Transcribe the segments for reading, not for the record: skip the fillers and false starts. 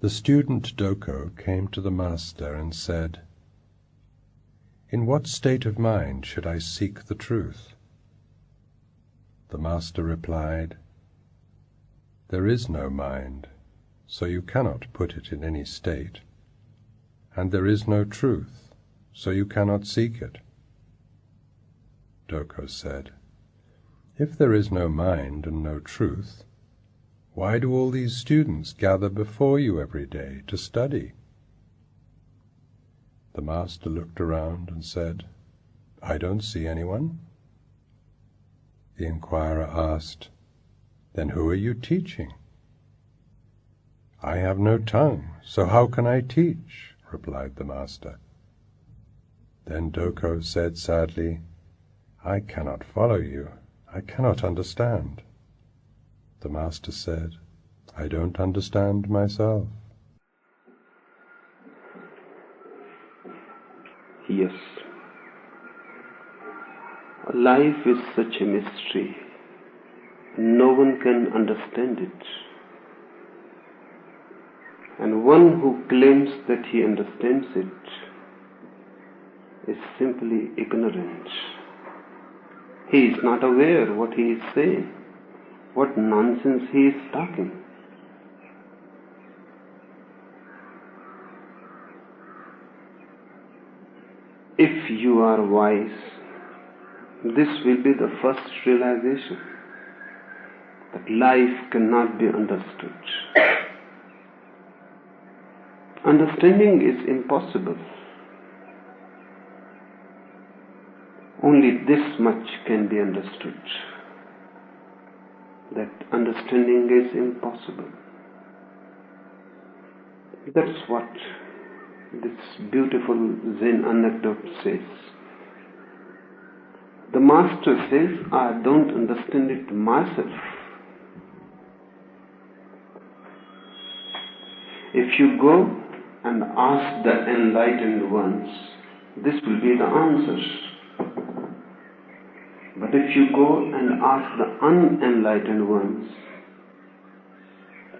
The student Doko came to the master and said, "In what state of mind should I seek the truth?" The master replied, "There is no mind, so you cannot put it in any state, and there is no truth, so you cannot seek it." Doko said, "If there is no mind and no truth, why do all these students gather before you every day to study?" The master looked around and said, "I don't see anyone." The inquirer asked, "Then who are you teaching?" "I have no tongue, so how can I teach?" replied the master. Then Doko said sadly, "I cannot follow you. I cannot understand." The master said, "I don't understand myself." Yes, life is such a mystery. No one can understand it. And one who claims that he understands it is simply ignorant. He is not aware what he is saying, what nonsense he is talking. If you are wise, this will be the first realization that life cannot be understood. Understanding is impossible. Only this much can be understood, that understanding is impossible. That's what this beautiful Zen anecdote says. The master says, "I don't understand it myself." If you go and ask the enlightened ones, this will be the answers. But if you go and ask the unenlightened ones,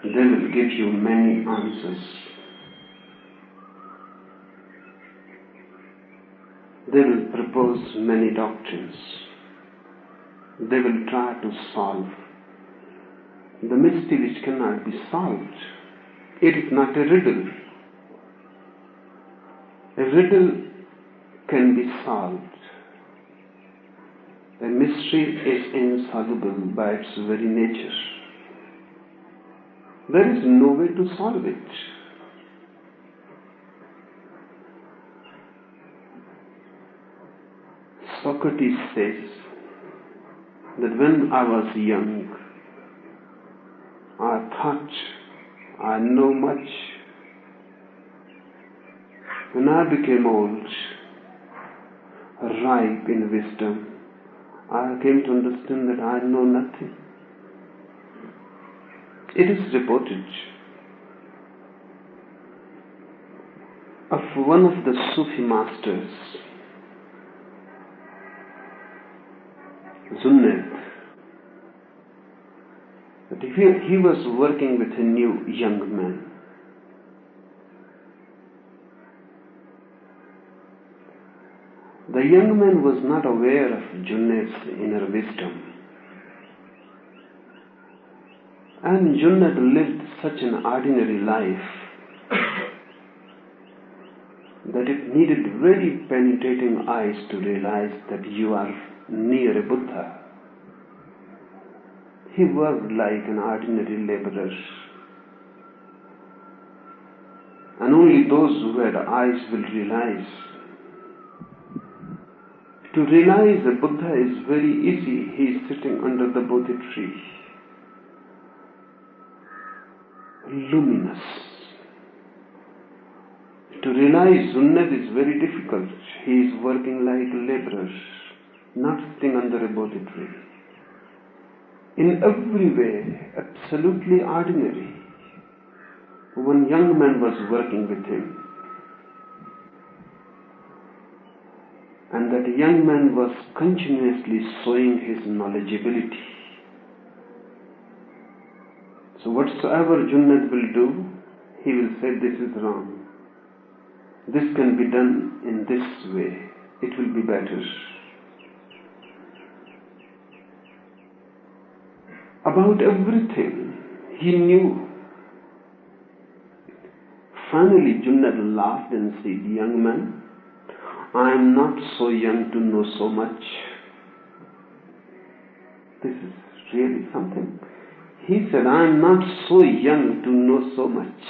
they will give you many answers. They will propose many doctrines. They will try to solve the mystery which cannot be solved. It is not a riddle. A riddle can be solved. A mystery is insoluble by its very nature. There is no way to solve it. Socrates says that when I was young, I thought I know much. When I became old, ripe in wisdom, I came to understand that I know nothing. It is reported of one of the Sufi masters, Zunned, that he was working with a new young man. The young man was not aware of Junaid's inner wisdom. And Junaid lived such an ordinary life that it needed very penetrating eyes to realize that you are near a Buddha. He worked like an ordinary laborer. And only those who had eyes will realize. To realize the Buddha is very easy. He is sitting under the Bodhi tree, luminous. To realize Zunnad is very difficult. He is working like a laborer, not sitting under a Bodhi tree. In every way, absolutely ordinary. One young man was working with him. And that young man was continuously showing his knowledgeability. So whatsoever Junaid will do, he will say this is wrong. This can be done in this way. It will be better. About everything he knew. Finally, Junaid laughed and said, young man, I am not so young to know so much. This is really something. He said, I am not so young to know so much.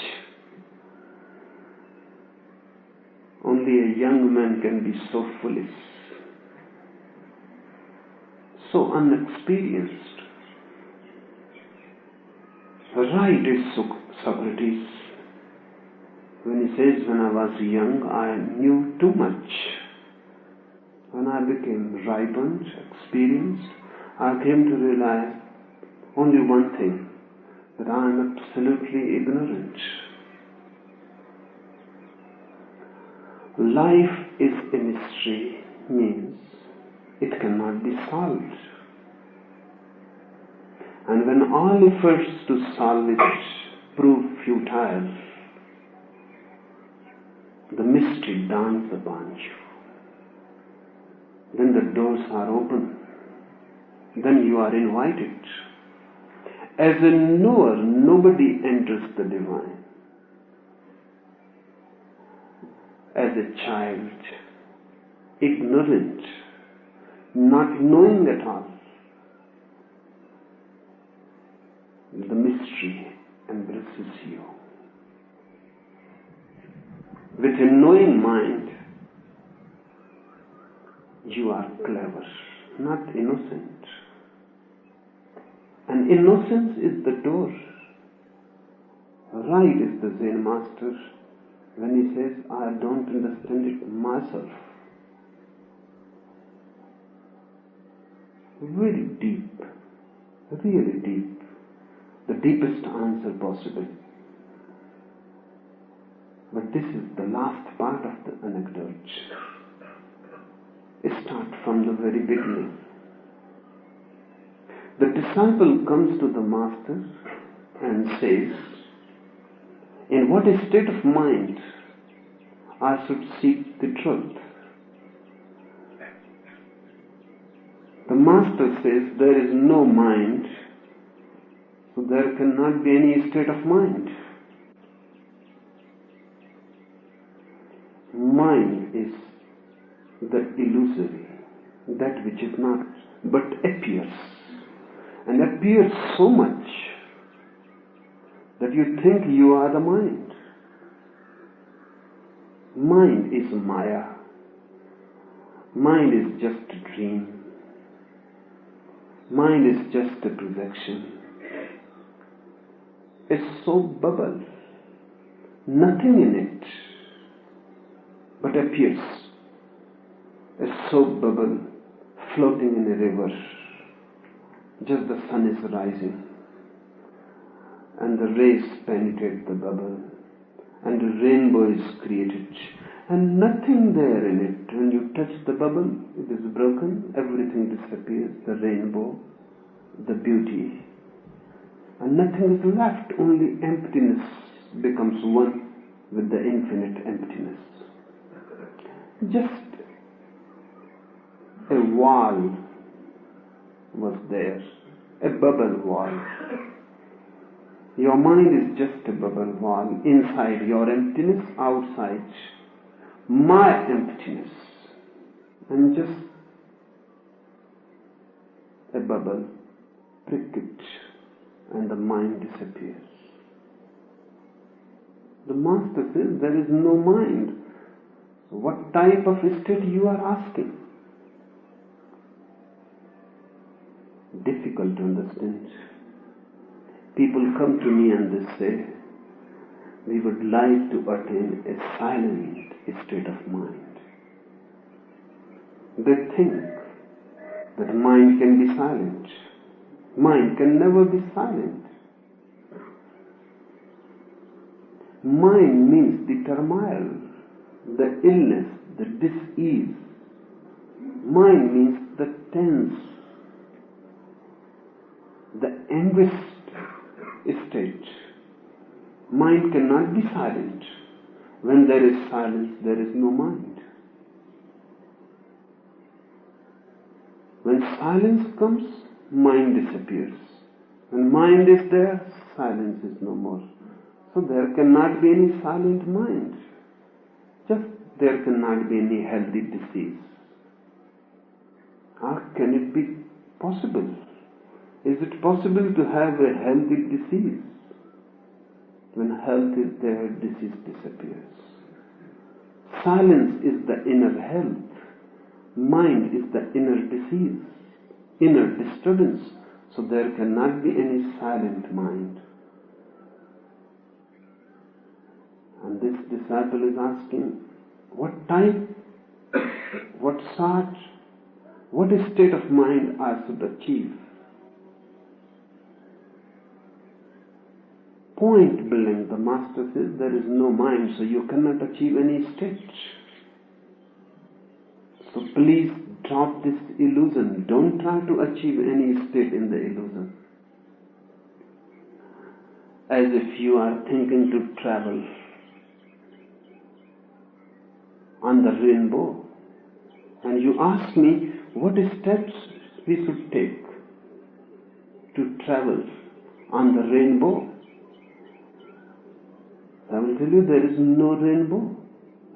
Only a young man can be so foolish, so unexperienced. Right is Socrates when he says, when I was young, I knew too much. When I became ripened, experienced, I came to realize only one thing, that I am absolutely ignorant. Life is a mystery, means it cannot be solved. And when all efforts to solve it prove futile, the mystery dawns upon you. Then the doors are open. Then you are invited. As a knower, nobody enters the divine. As a child, ignorant, not knowing at all, the mystery embraces you. With a knowing mind, you are clever, not innocent. And innocence is the door. Right is the Zen Master when he says, I don't understand it myself. Very deep, really deep. The deepest answer possible. But this is the last part of the anecdote. Start from the very beginning. The disciple comes to the master and says, in what state of mind I should seek the truth? The master says, there is no mind, so there cannot be any state of mind. Mind is the illusory, that which is not, but appears. And appears so much that you think you are the mind. Mind is Maya. Mind is just a dream. Mind is just a projection. It's so bubble, nothing in it, but appears. A soap bubble floating in a river. Just the sun is rising, and the rays penetrate the bubble, and a rainbow is created, and nothing there in it. When you touch the bubble, it is broken, everything disappears, the rainbow, the beauty, and nothing is left, only emptiness becomes one with the infinite emptiness. Just a wall was there, a bubble wall. Your mind is just a bubble wall, inside your emptiness, outside my emptiness, and just a bubble, prick it, and the mind disappears. The master says there is no mind. So what type of state you are asking? Difficult to understand. People come to me and they say, we would like to attain a silent state of mind. They think that mind can be silent. Mind can never be silent. Mind means the turmoil, the illness, the dis-ease. Mind means the tense, the anguished state. Mind cannot be silent. When there is silence, there is no mind. When silence comes, mind disappears. When mind is there, silence is no more. So there cannot be any silent mind. Just there cannot be any healthy disease. How can it be possible? Is it possible to have a healthy disease? When health is there, disease disappears. Silence is the inner health. Mind is the inner disease, inner disturbance. So there cannot be any silent mind. And this disciple is asking, what type, what sort, what state of mind I should achieve? Point blank, the Master says, there is no mind, so you cannot achieve any state. So please drop this illusion. Don't try to achieve any state in the illusion. As if you are thinking to travel on the rainbow, and you ask me what steps we should take to travel on the rainbow. I will tell you there is no rainbow.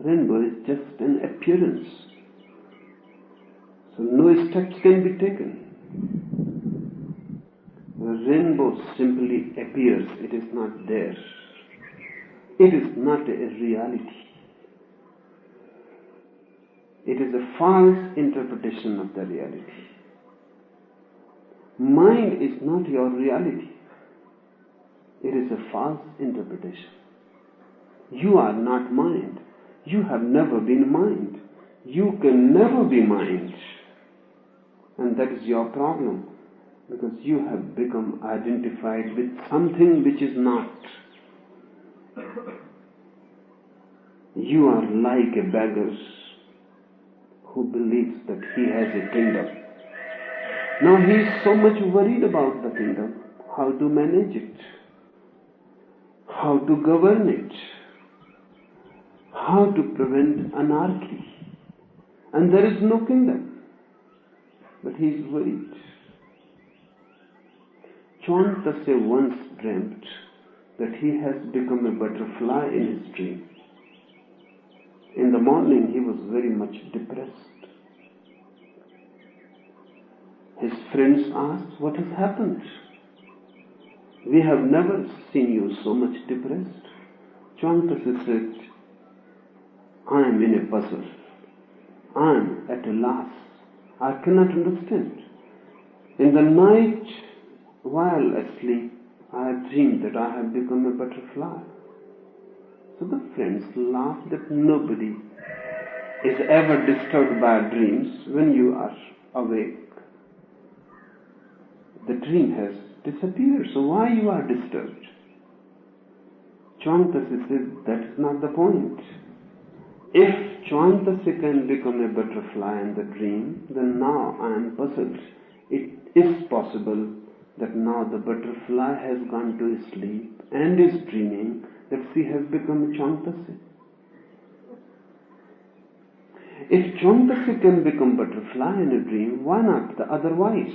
Rainbow is just an appearance. So no steps can be taken. The rainbow simply appears. It is not there. It is not a reality. It is a false interpretation of the reality. Mind is not your reality. It is a false interpretation. You are not mind. You have never been mind. You can never be mind. And that is your problem, because you have become identified with something which is not. You are like a beggar who believes that he has a kingdom. Now he is so much worried about the kingdom, how to manage it, how to govern it, how to prevent anarchy. And there is no kingdom, but he is worried. Chuan-Tse once dreamt that he has become a butterfly in his dream. In the morning he was very much depressed. His friends asked, what has happened? We have never seen you so much depressed. Chuan-Tse said, I am in a puzzle. I am at a loss. I cannot understand. In the night, while asleep, I dreamed that I have become a butterfly. So the friends laughed that nobody is ever disturbed by dreams when you are awake. The dream has disappeared, so why you are disturbed? Chuan-Tse says that is not the point. If Chuan-Tse can become a butterfly in the dream, then now I am puzzled. It is possible that now the butterfly has gone to sleep and is dreaming that she has become Chuan-Tse. If Chuan-Tse can become butterfly in a dream, why not the otherwise?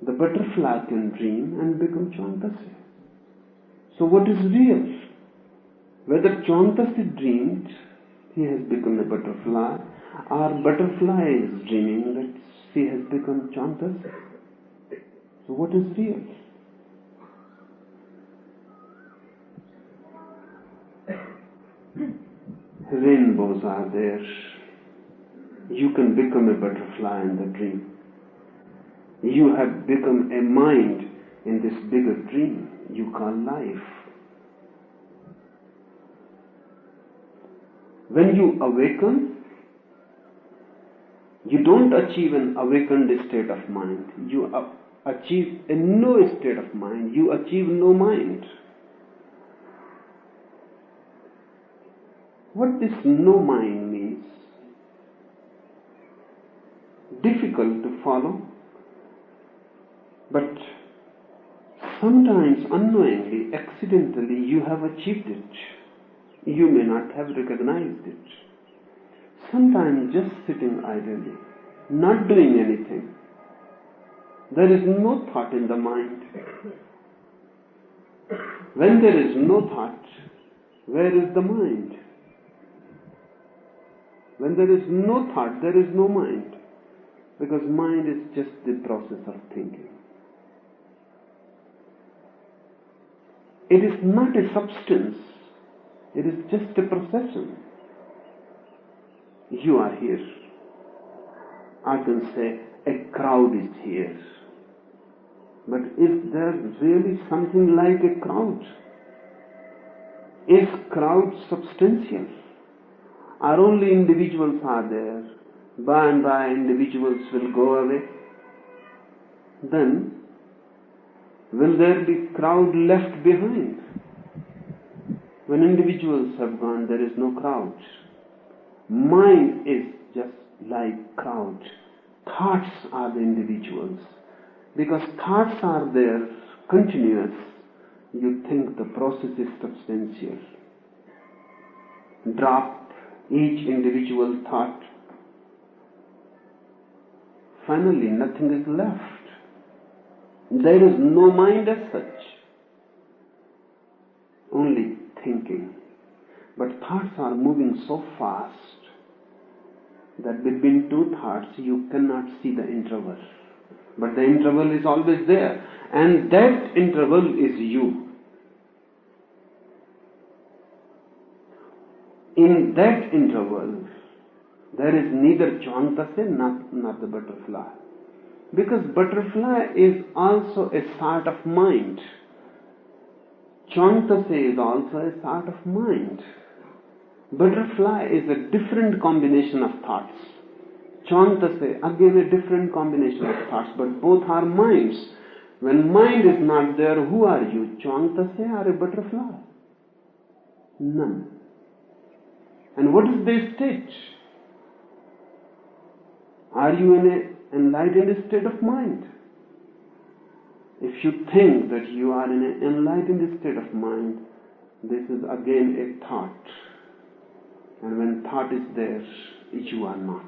The butterfly can dream and become Chuan-Tse. So what is real? Whether Chuan-Tse dreamed he has become a butterfly, or butterfly is dreaming that she has become Chuan-Tse. So what is real? Rainbows are there. You can become a butterfly in the dream. You have become a mind in this bigger dream you call life. When you awaken, you don't achieve an awakened state of mind. You achieve a no state of mind. You achieve no mind. What this no mind means, difficult to follow, but sometimes unknowingly, accidentally, you have achieved it. You may not have recognized it. Sometimes just sitting idly, not doing anything. There is no thought in the mind. When there is no thought, where is the mind? When there is no thought, there is no mind. Because mind is just the process of thinking. It is not a substance. It is just a procession. You are here. I can say a crowd is here. But is there really something like a crowd? Is crowd substantial? Or only individuals are there? By and by individuals will go away. Then, will there be crowd left behind? When individuals have gone, there is no crowd. Mind is just like crowd. Thoughts are the individuals. Because thoughts are there, continuous, you think the process is substantial. Drop each individual thought. Finally, nothing is left. There is no mind as such. Only thinking. But thoughts are moving so fast that between two thoughts you cannot see the interval. But the interval is always there. And that interval is you. In that interval, there is neither Chwantase, not the butterfly. Because butterfly is also a sort of mind. Chwantase is also a sort of mind. Butterfly is a different combination of thoughts. Chwantase, again a different combination of thoughts, but both are minds. When mind is not there, who are you? Chwantase or a butterfly? None. And what is the state? Are you in an enlightened state of mind? If you think that you are in an enlightened state of mind, this is again a thought. And when thought is there, you are not.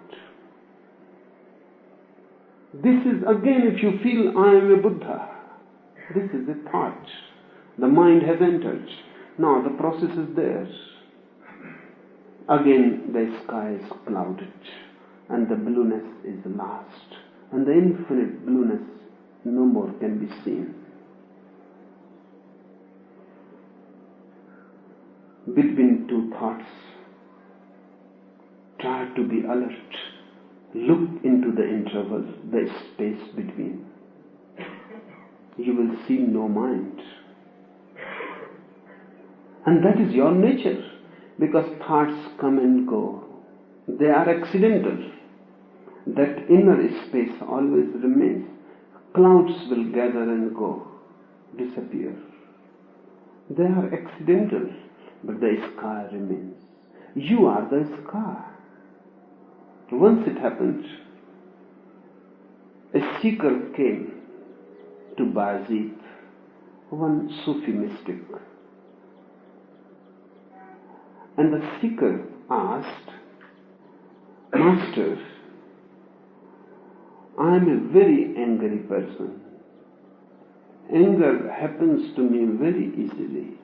This is again, if you feel I am a Buddha, this is a thought. The mind has entered. Now the process is there. Again the sky is clouded and the blueness is lost. And the infinite blueness no more can be seen. Between two thoughts, try to be alert. Look into the interval, the space between. You will see no mind. And that is your nature, because thoughts come and go. They are accidental. That inner space always remains. Clouds will gather and go, disappear. They are accidental, but the sky remains. You are the sky. Once it happened, a seeker came to Bayezid, one Sufi mystic. And the seeker asked, Master, I am a very angry person. Anger happens to me very easily.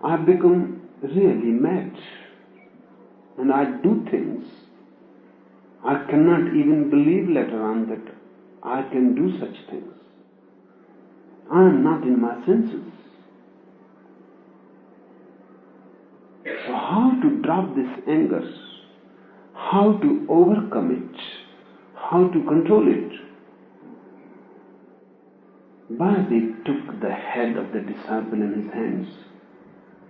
I have become really mad. And I do things I cannot even believe later on that I can do such things. I am not in my senses. So how to drop this anger? How to overcome it? How to control it? Bayezid took the head of the disciple in his hands,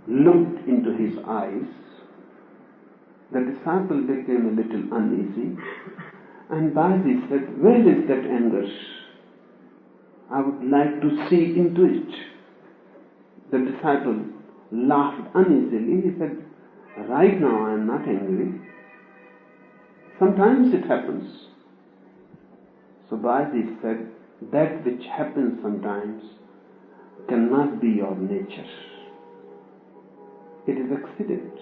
looked into his eyes. The disciple became a little uneasy, and Bayezid said, where is that anger? I would like to see into it. The disciple laughed uneasily. He said, right now I am not angry. Sometimes it happens. So Bayezid said, that which happens sometimes cannot be your nature. It is accident.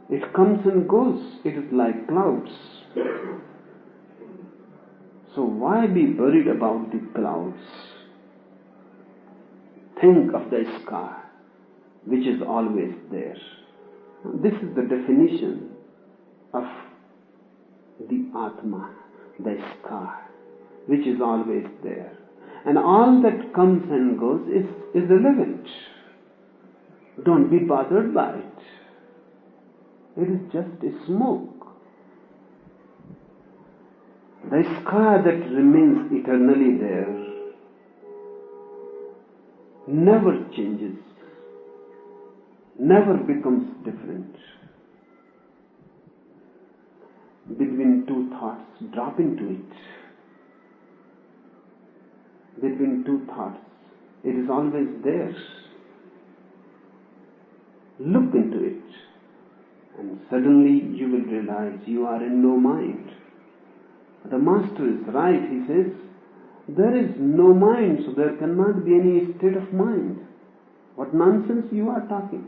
It comes and goes. It is like clouds. So why be worried about the clouds? Think of the sky, which is always there. This is the definition of the Atma, the sky, which is always there. And all that comes and goes is irrelevant. Don't be bothered by it. It is just a smoke. The sky that remains eternally there never changes, never becomes different. Between two thoughts, drop into it. Between two thoughts, it is always there. Look into it, and suddenly you will realize you are in no mind. The Master is right. He says, there is no mind, so there cannot be any state of mind. What nonsense you are talking.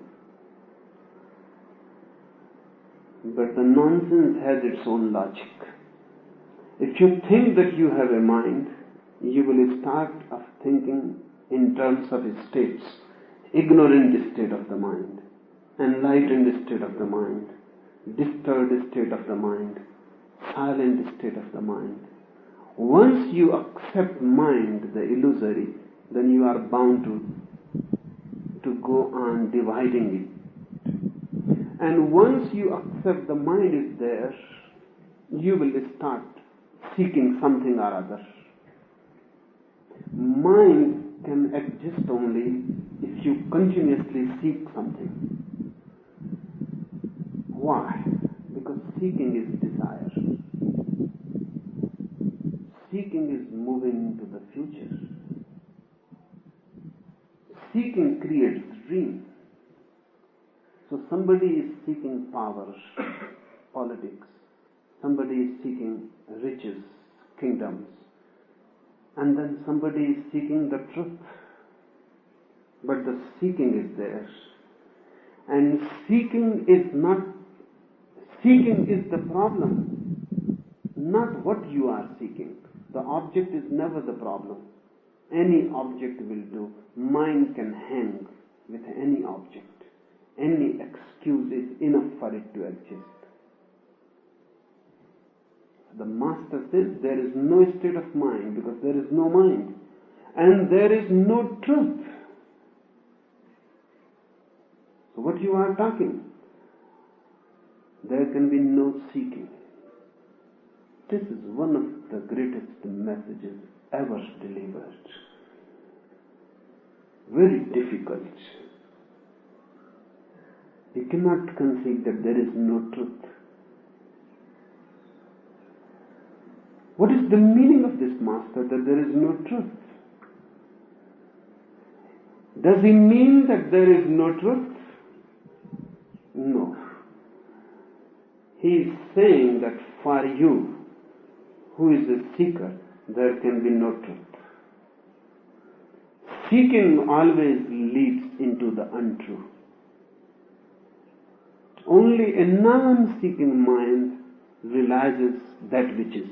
But the nonsense has its own logic. If you think that you have a mind, you will start of thinking in terms of states. Ignorant state of the mind, enlightened state of the mind, disturbed state of the mind, silent state of the mind. Once you accept mind, the illusory, then you are bound to go on dividing it. And once you accept the mind is there, you will start seeking something or other. Mind can exist only if you continuously seek something. Why? Because seeking is desire. Seeking is moving into the future. Seeking creates dream. So somebody is seeking power, politics. Somebody is seeking riches, kingdoms. And then somebody is seeking the truth. But the seeking is there. And seeking is the problem, not what you are seeking. The object is never the problem. Any object will do. Mind can hang with any object. Any excuse is enough for it to exist. The Master says there is no state of mind because there is no mind. And there is no truth. So what you are talking? There can be no seeking. This is one of the greatest messages ever delivered. Very difficult. You cannot conceive that there is no truth. What is the meaning of this Master, that there is no truth? Does he mean that there is no truth? No. He is saying that for you, who is a seeker, there can be no truth. Seeking always leads into the untrue. Only a non-seeking mind realizes that which is.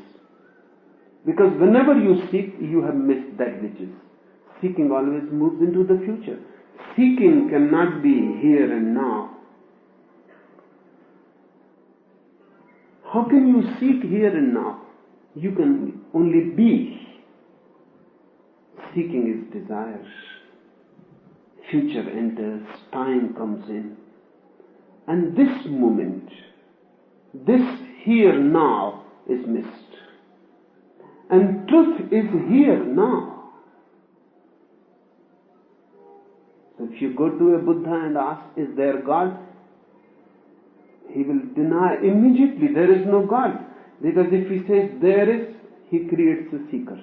Because whenever you seek, you have missed that which is. Seeking always moves into the future. Seeking cannot be here and now. How can you seek here and now? You can only be. Seeking is desire. Future enters, time comes in. And this moment, this here now is missed. And truth is here now. So if you go to a Buddha and ask, is there God? He will deny immediately there is no God. Because if he says there is, he creates a seeker.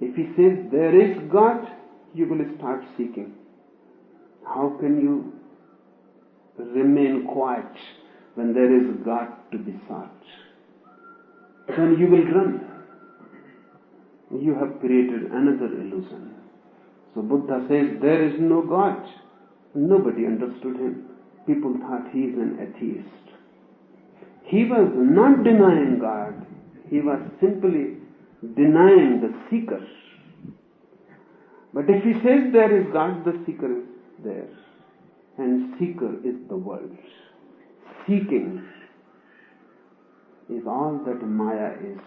If he says there is God, you will start seeking. How can you remain quiet when there is God to be sought? Then you will run. you have created another illusion. So Buddha says there is no God. Nobody understood him. People thought he is an atheist. He was not denying God. He was simply denying the seeker. But if he says there is God, the seeker is there. And seeker is the world. Seeking is all that Maya is.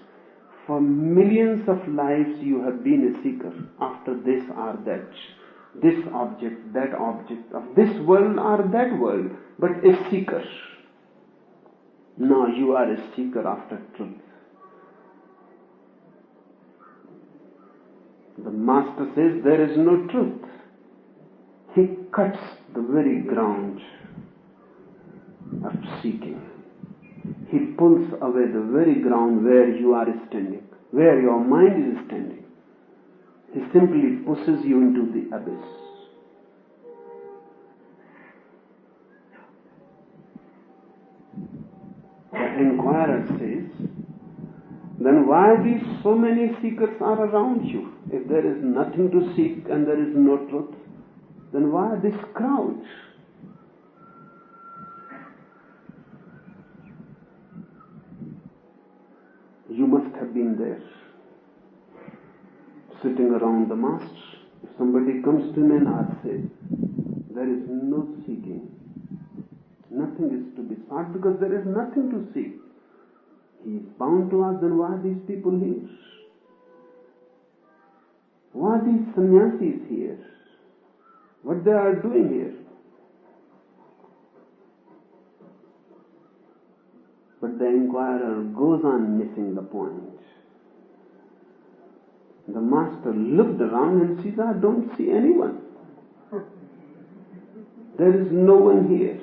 For millions of lives you have been a seeker after this or that, this object, that object, of this world or that world, but a seeker. Now you are a seeker after truth. The Master says there is no truth. He cuts the very ground of seeking. He pulls away the very ground where you are standing, where your mind is standing. He simply pushes you into the abyss. The inquirer says, then why these so many seekers are around you? If there is nothing to seek and there is no truth, then why this crowd? You must have been there, sitting around the Master. If somebody comes to me and I say, there is no seeking, nothing is to be sought because there is nothing to seek. He is bound to ask, then why are these people here? Why are these sannyasis here? What they are doing here? But the inquirer goes on missing the point. The Master looked around and says, I don't see anyone. There is no one here.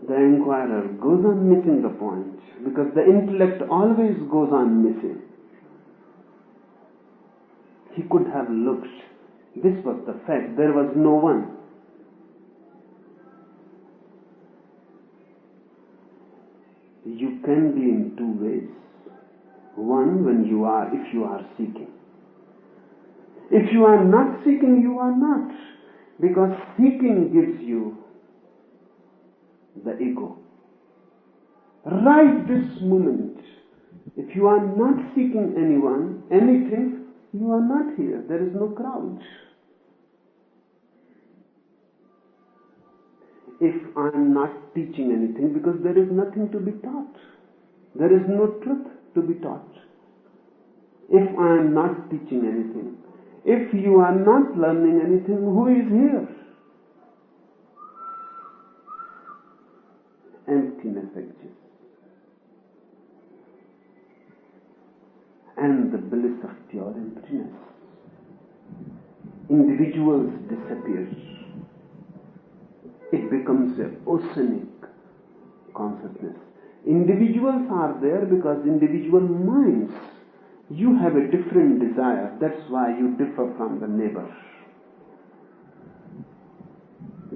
The inquirer goes on missing the point because the intellect always goes on missing. He could have looked. This was the fact. There was no one. You can be in two ways. One, if you are seeking. If you are not seeking, you are not. Because seeking gives you the ego. Right this moment, if you are not seeking anyone, anything, you are not here. There is no crowd. If I am not teaching anything, because there is nothing to be taught. There is no truth to be taught. If I am not teaching anything, if you are not learning anything, who is here? Emptiness exists. And the bliss of pure emptiness. Individuals disappear. It becomes an oceanic consciousness. Individuals are there because individual minds. You have a different desire. That's why you differ from the neighbor.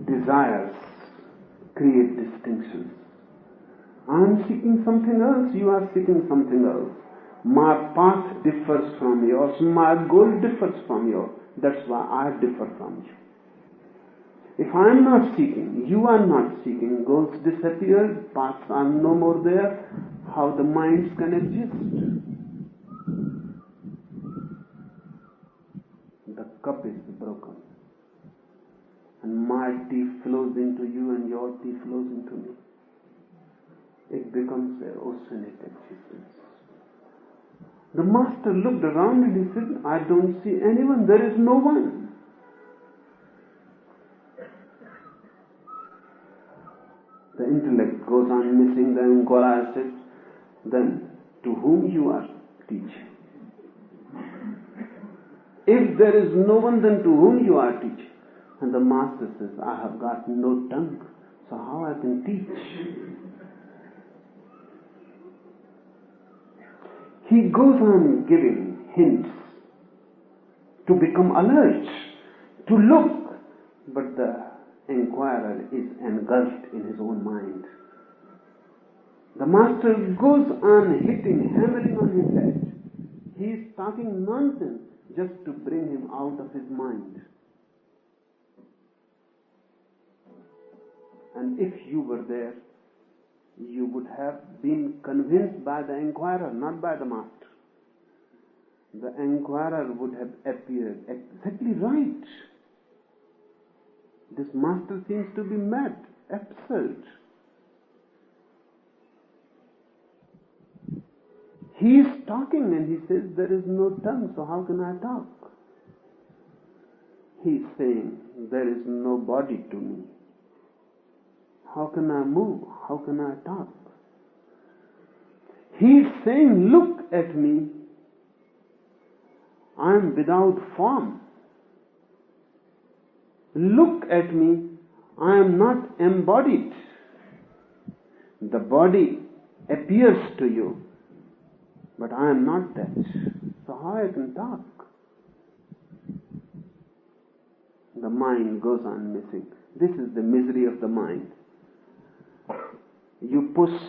Desires create distinctions. I am seeking something else, you are seeking something else. My path differs from yours, my goal differs from yours. That's why I differ from you. If I am not seeking, you are not seeking, goals disappear, paths are no more there, how the minds can exist? The cup is broken. And my tea flows into you and your tea flows into me. It becomes an oceanic existence. The Master looked around and he said, I don't see anyone, there is no one. The intellect goes on missing, the inquirer says, then to whom you are teaching? If there is no one, then to whom you are teaching? And the Master says, I have got no tongue, so how I can teach? He goes on giving hints to become alert, to look, but the inquirer is engulfed in his own mind. The master goes on hitting, hammering on his head. He is talking nonsense just to bring him out of his mind. And if you were there, you would have been convinced by the inquirer, not by the master. The inquirer would have appeared exactly right. This master seems to be mad, absurd. He is talking and he says, there is no tongue, so how can I talk? He is saying, there is no body to me. How can I move? How can I talk? He is saying, look at me. I am without form. Look at me. I am not embodied. The body appears to you, but I am not that. So how I can talk? The mind goes on missing. This is the misery of the mind. You push,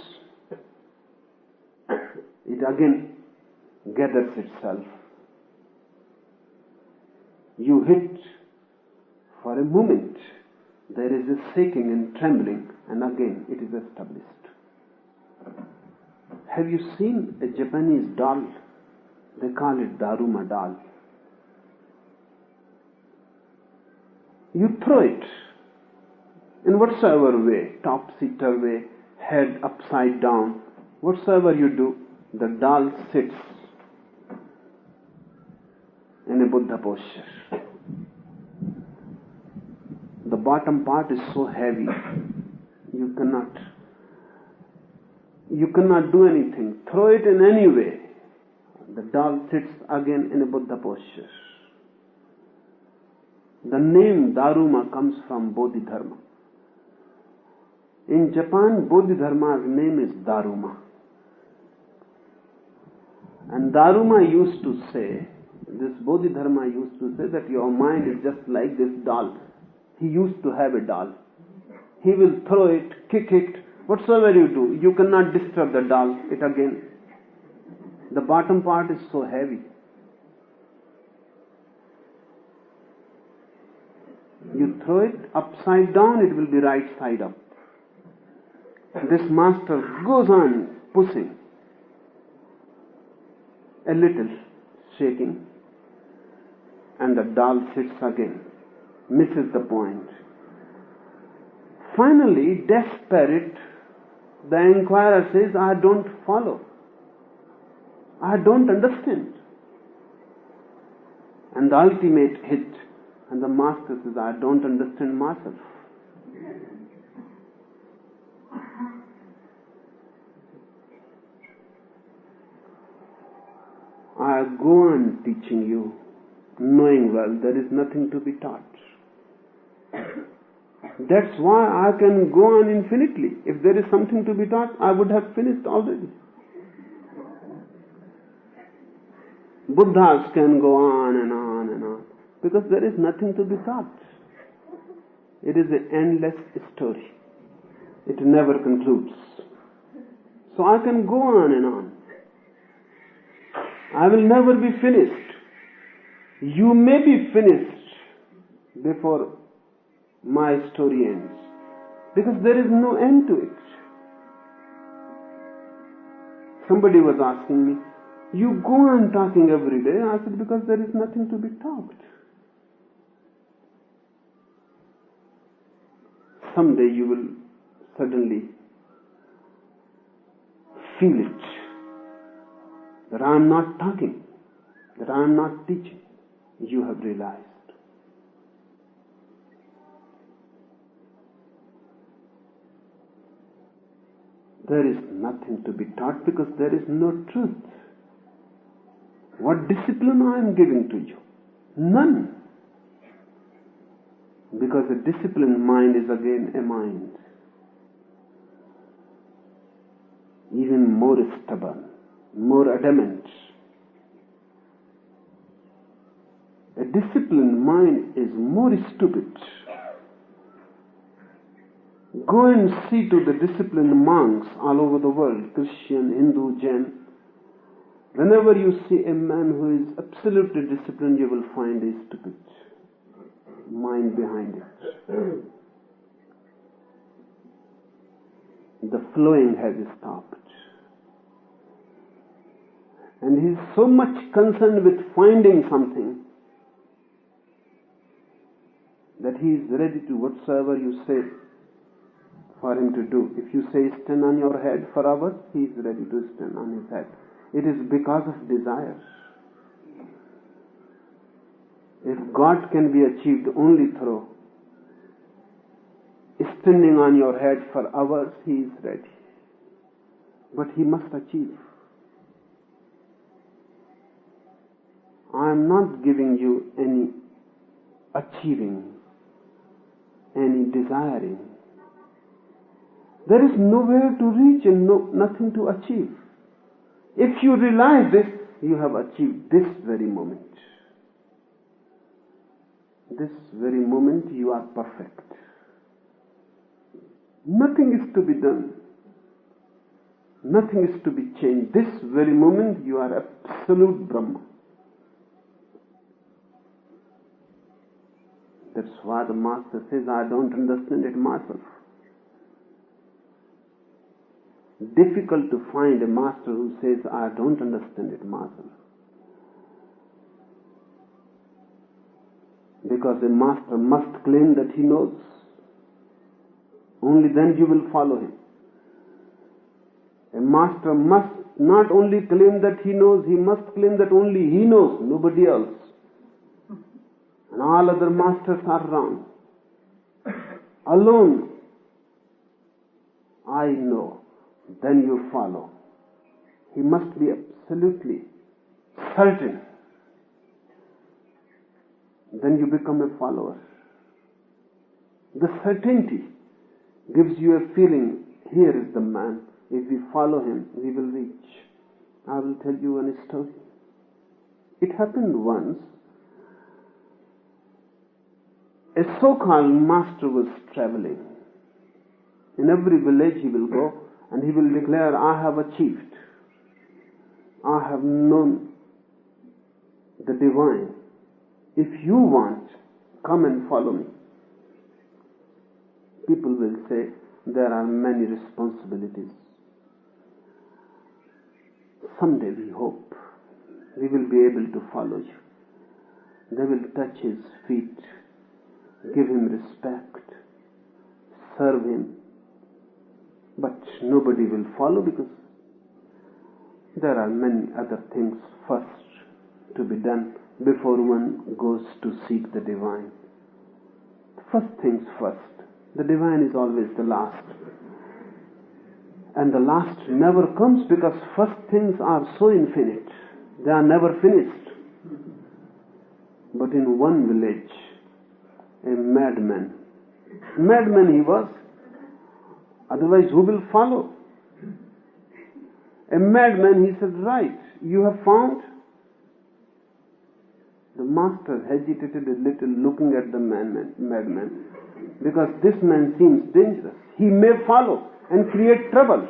it again gathers itself. You hit for a moment. There is a shaking and trembling, and again it is established. Have you seen a Japanese doll? They call it Daruma doll. You throw it in whatsoever way, topsy-turvy way, head upside down, whatsoever you do, the doll sits in a Buddha posture. The bottom part is so heavy, you cannot do anything. Throw it in any way. The doll sits again in a Buddha posture. The name Daruma comes from Bodhidharma. In Japan, Bodhidharma's name is Daruma. And Daruma used to say, this Bodhidharma used to say that your mind is just like this doll. He used to have a doll. He will throw it, kick it, whatsoever you do, you cannot disturb the doll. It again, the bottom part is so heavy. You throw it upside down, it will be right side up. This master goes on pushing, a little shaking, and the doll sits again, misses the point. Finally, desperate, the inquirer says, I don't follow. I don't understand. And the ultimate hit, and the master says, I don't understand myself. I go on teaching you, knowing well there is nothing to be taught. That's why I can go on infinitely. If there is something to be taught, I would have finished already. Buddhas can go on and on and on, because there is nothing to be taught. It is an endless story. It never concludes. So I can go on and on. I will never be finished. You may be finished before my story ends, because there is no end to it. Somebody was asking me, you go on talking every day. I said, because there is nothing to be talked. Someday you will suddenly feel it, that I am not talking, that I am not teaching. You have realized. There is nothing to be taught, because there is no truth. What discipline I am giving to you? None. Because a disciplined mind is again a mind even more stubborn, more adamant. A disciplined mind is more stupid. Go and see to the disciplined monks all over the world, Christian, Hindu, Jain. Whenever you see a man who is absolutely disciplined, you will find a stupid mind behind it. The flowing has stopped. And he is so much concerned with finding something that he is ready to whatsoever you say for him to do. If you say stand on your head for hours, he is ready to stand on his head. It is because of desire. If God can be achieved only through standing on your head for hours, he is ready. But he must achieve. I am not giving you any achieving, any desiring. There is nowhere to reach and nothing to achieve. If you realize this, you have achieved this very moment. This very moment you are perfect. Nothing is to be done. Nothing is to be changed. This very moment you are absolute Brahma. That's why the Master says, I don't understand it myself. Difficult to find a master who says, I don't understand it myself. Because a master must claim that he knows. Only then you will follow him. A master must not only claim that he knows, he must claim that only he knows, nobody else. And all other masters are wrong. Alone, I know. Then you follow. He must be absolutely certain. Then you become a follower. The certainty gives you a feeling, here is the man. If we follow him, we will reach. I will tell you one story. It happened once. A so-called master was traveling. In every village he will go and he will declare, I have achieved. I have known the divine. If you want, come and follow me. People will say, there are many responsibilities. Someday we hope we will be able to follow you. They will touch his feet, give him respect, serve him. But nobody will follow because there are many other things first to be done before one goes to seek the divine. First things first. The divine is always the last. And the last never comes because first things are so infinite. They are never finished. But in one village, a madman he was, otherwise who will follow? A madman, he said, right, you have found? The master hesitated a little looking at the madman because this man seems dangerous. He may follow and create trouble.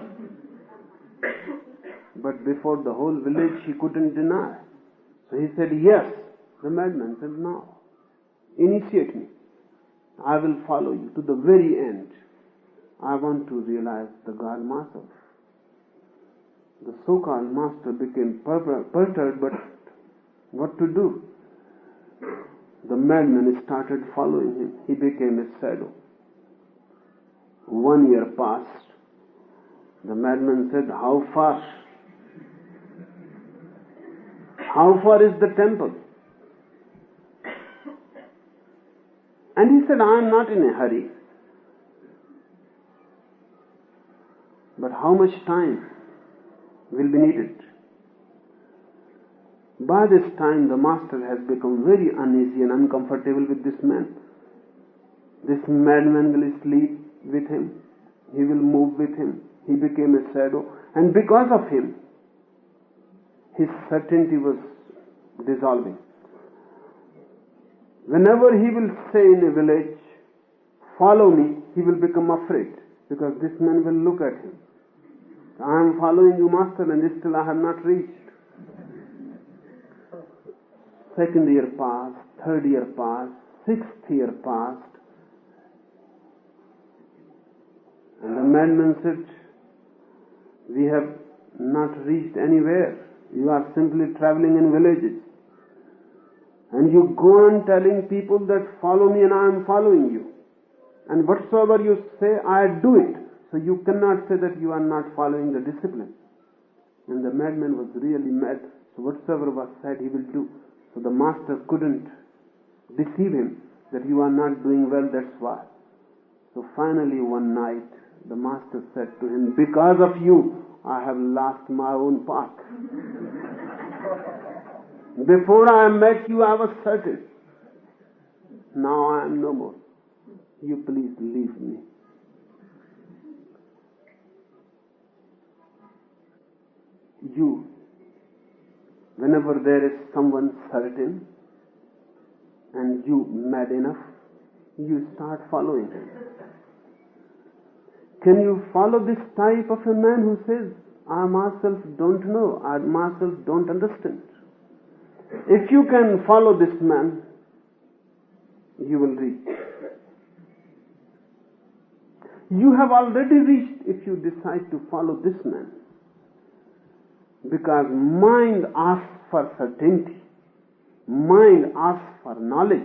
But before the whole village he couldn't deny. So he said, yes. The madman said, no. Initiate me. I will follow you to the very end. I want to realize the God myself. The so-called master became perturbed, but what to do? The madman started following him. He became a shadow. 1 year passed. The madman said, how far? How far is the temple? And he said, I am not in a hurry. But how much time will be needed? By this time, the master has become very uneasy and uncomfortable with this man. This madman will sleep with him. He will move with him. He became a shadow. And because of him, his certainty was dissolving. Whenever he will say in a village, follow me, he will become afraid, because this man will look at him. I am following you, Master, and still I have not reached. Second year passed, third year passed, sixth year passed, and the madman said, we have not reached anywhere. You are simply traveling in villages. And you go on telling people that follow me and I am following you. And whatsoever you say, I do it. So you cannot say that you are not following the discipline. And the madman was really mad. So whatsoever was said, he will do. So the master couldn't deceive him that you are not doing well, that's why. So finally one night, the master said to him, because of you, I have lost my own path. Before I met you, I was certain. Now I am no more. You please leave me. You, whenever there is someone certain and you mad enough, you start following him. Can you follow this type of a man who says, I myself don't know, I myself don't understand? If you can follow this man, you will reach. You have already reached if you decide to follow this man. Because mind asks for certainty. Mind asks for knowledge.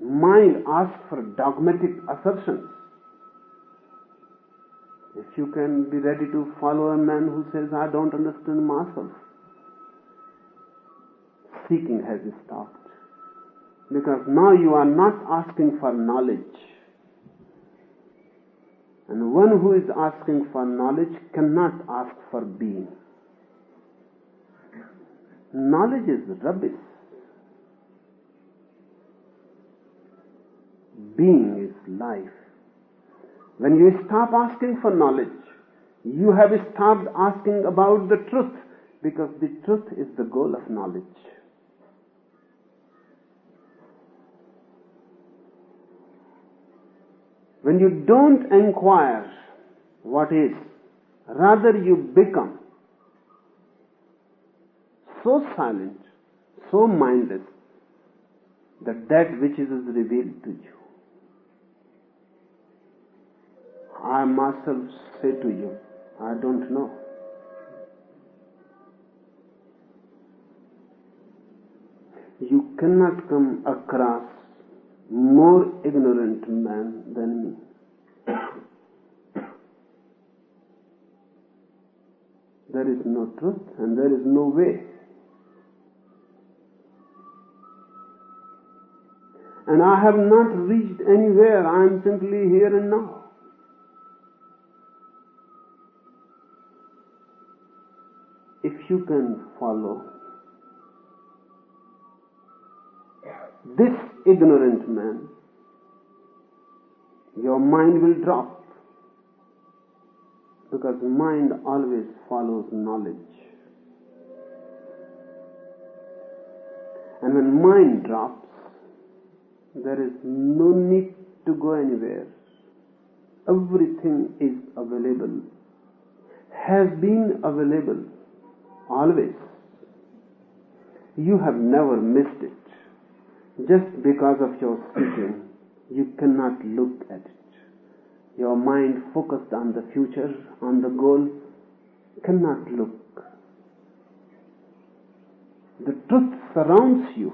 Mind asks for dogmatic assertions. If you can be ready to follow a man who says, I don't understand myself, seeking has stopped. Because now you are not asking for knowledge. And one who is asking for knowledge cannot ask for being. Knowledge is rubbish. Being is life. When you stop asking for knowledge, you have stopped asking about the truth, because the truth is the goal of knowledge. When you don't inquire what is, rather you become so silent, so mindless, that which is revealed to you. I myself say to you, I don't know. You cannot come across more ignorant man than me. There is no truth and there is no way. And I have not reached anywhere. I am simply here and now. If you can follow this ignorant man, your mind will drop, because mind always follows knowledge. And when mind drops, there is no need to go anywhere. Everything is available, has been available always. You have never missed it. Just because of your seeking, you cannot look at it. Your mind focused on the future, on the goal, cannot look. The truth surrounds you.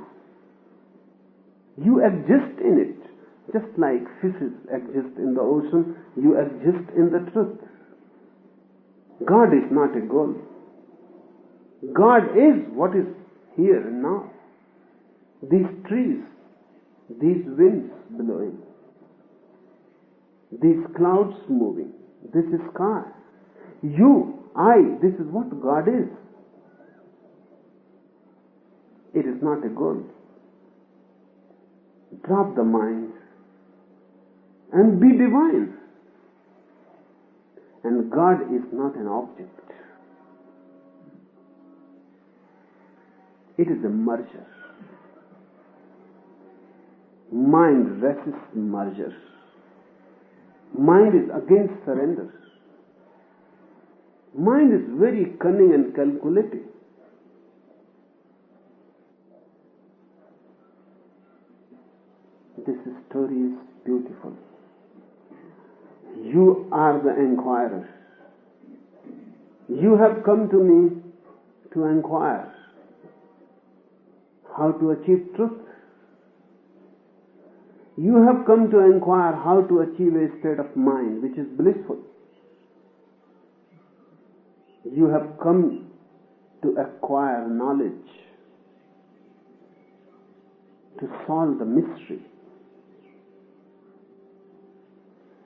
You exist in it. Just like fishes exist in the ocean, you exist in the truth. God is not a goal. God is what is here and now. These trees, these winds blowing, these clouds moving, this is sky. You, I, this is what God is. It is not a goal. Drop the mind and be divine. And God is not an object. It is a merger. Mind resists merger. Mind is against surrender. Mind is very cunning and calculating. This story is beautiful. You are the inquirer. You have come to me to inquire how to achieve truth. You have come to inquire how to achieve a state of mind which is blissful. You have come to acquire knowledge, to solve the mystery.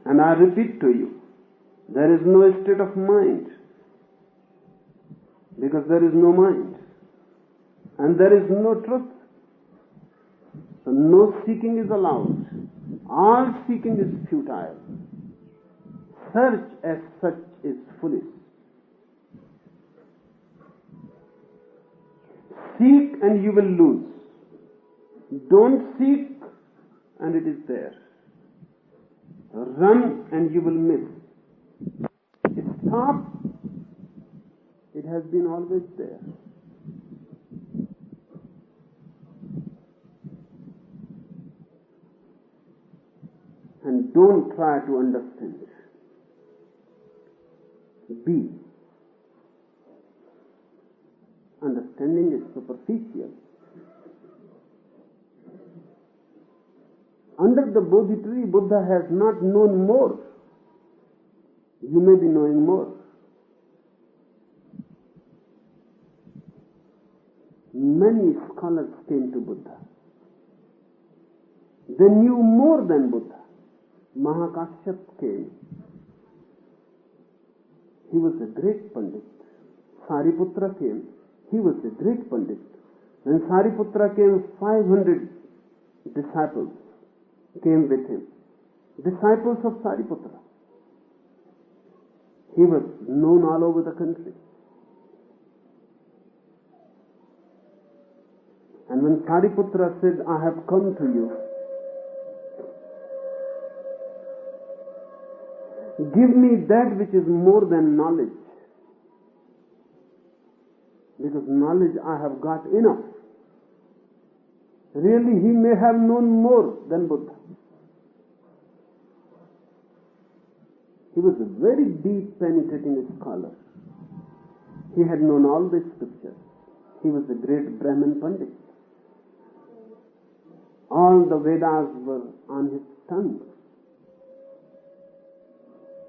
And I repeat to you, there is no state of mind, because there is no mind, and there is no truth. So no seeking is allowed. All seeking is futile. Search as such is foolish. Seek and you will lose. Don't seek and it is there. Run and you will miss. Stop. It has been always there. And don't try to understand. Be. Understanding is superficial. Under the Bodhi tree, Buddha has not known more. You may be knowing more. Many scholars came to Buddha. They knew more than Buddha. Mahakashyap came. He was a great Pandit. Sariputra came. He was a great Pandit. When Sariputra came, 500 disciples came with him. Disciples of Sariputra. He was known all over the country. And when Sariputra said, I have come to you, give me that which is more than knowledge. Because knowledge I have got enough. Really, he may have known more than Buddha. He was a very deep penetrating scholar. He had known all the scriptures. He was a great Brahmin Pandit. All the Vedas were on his tongue.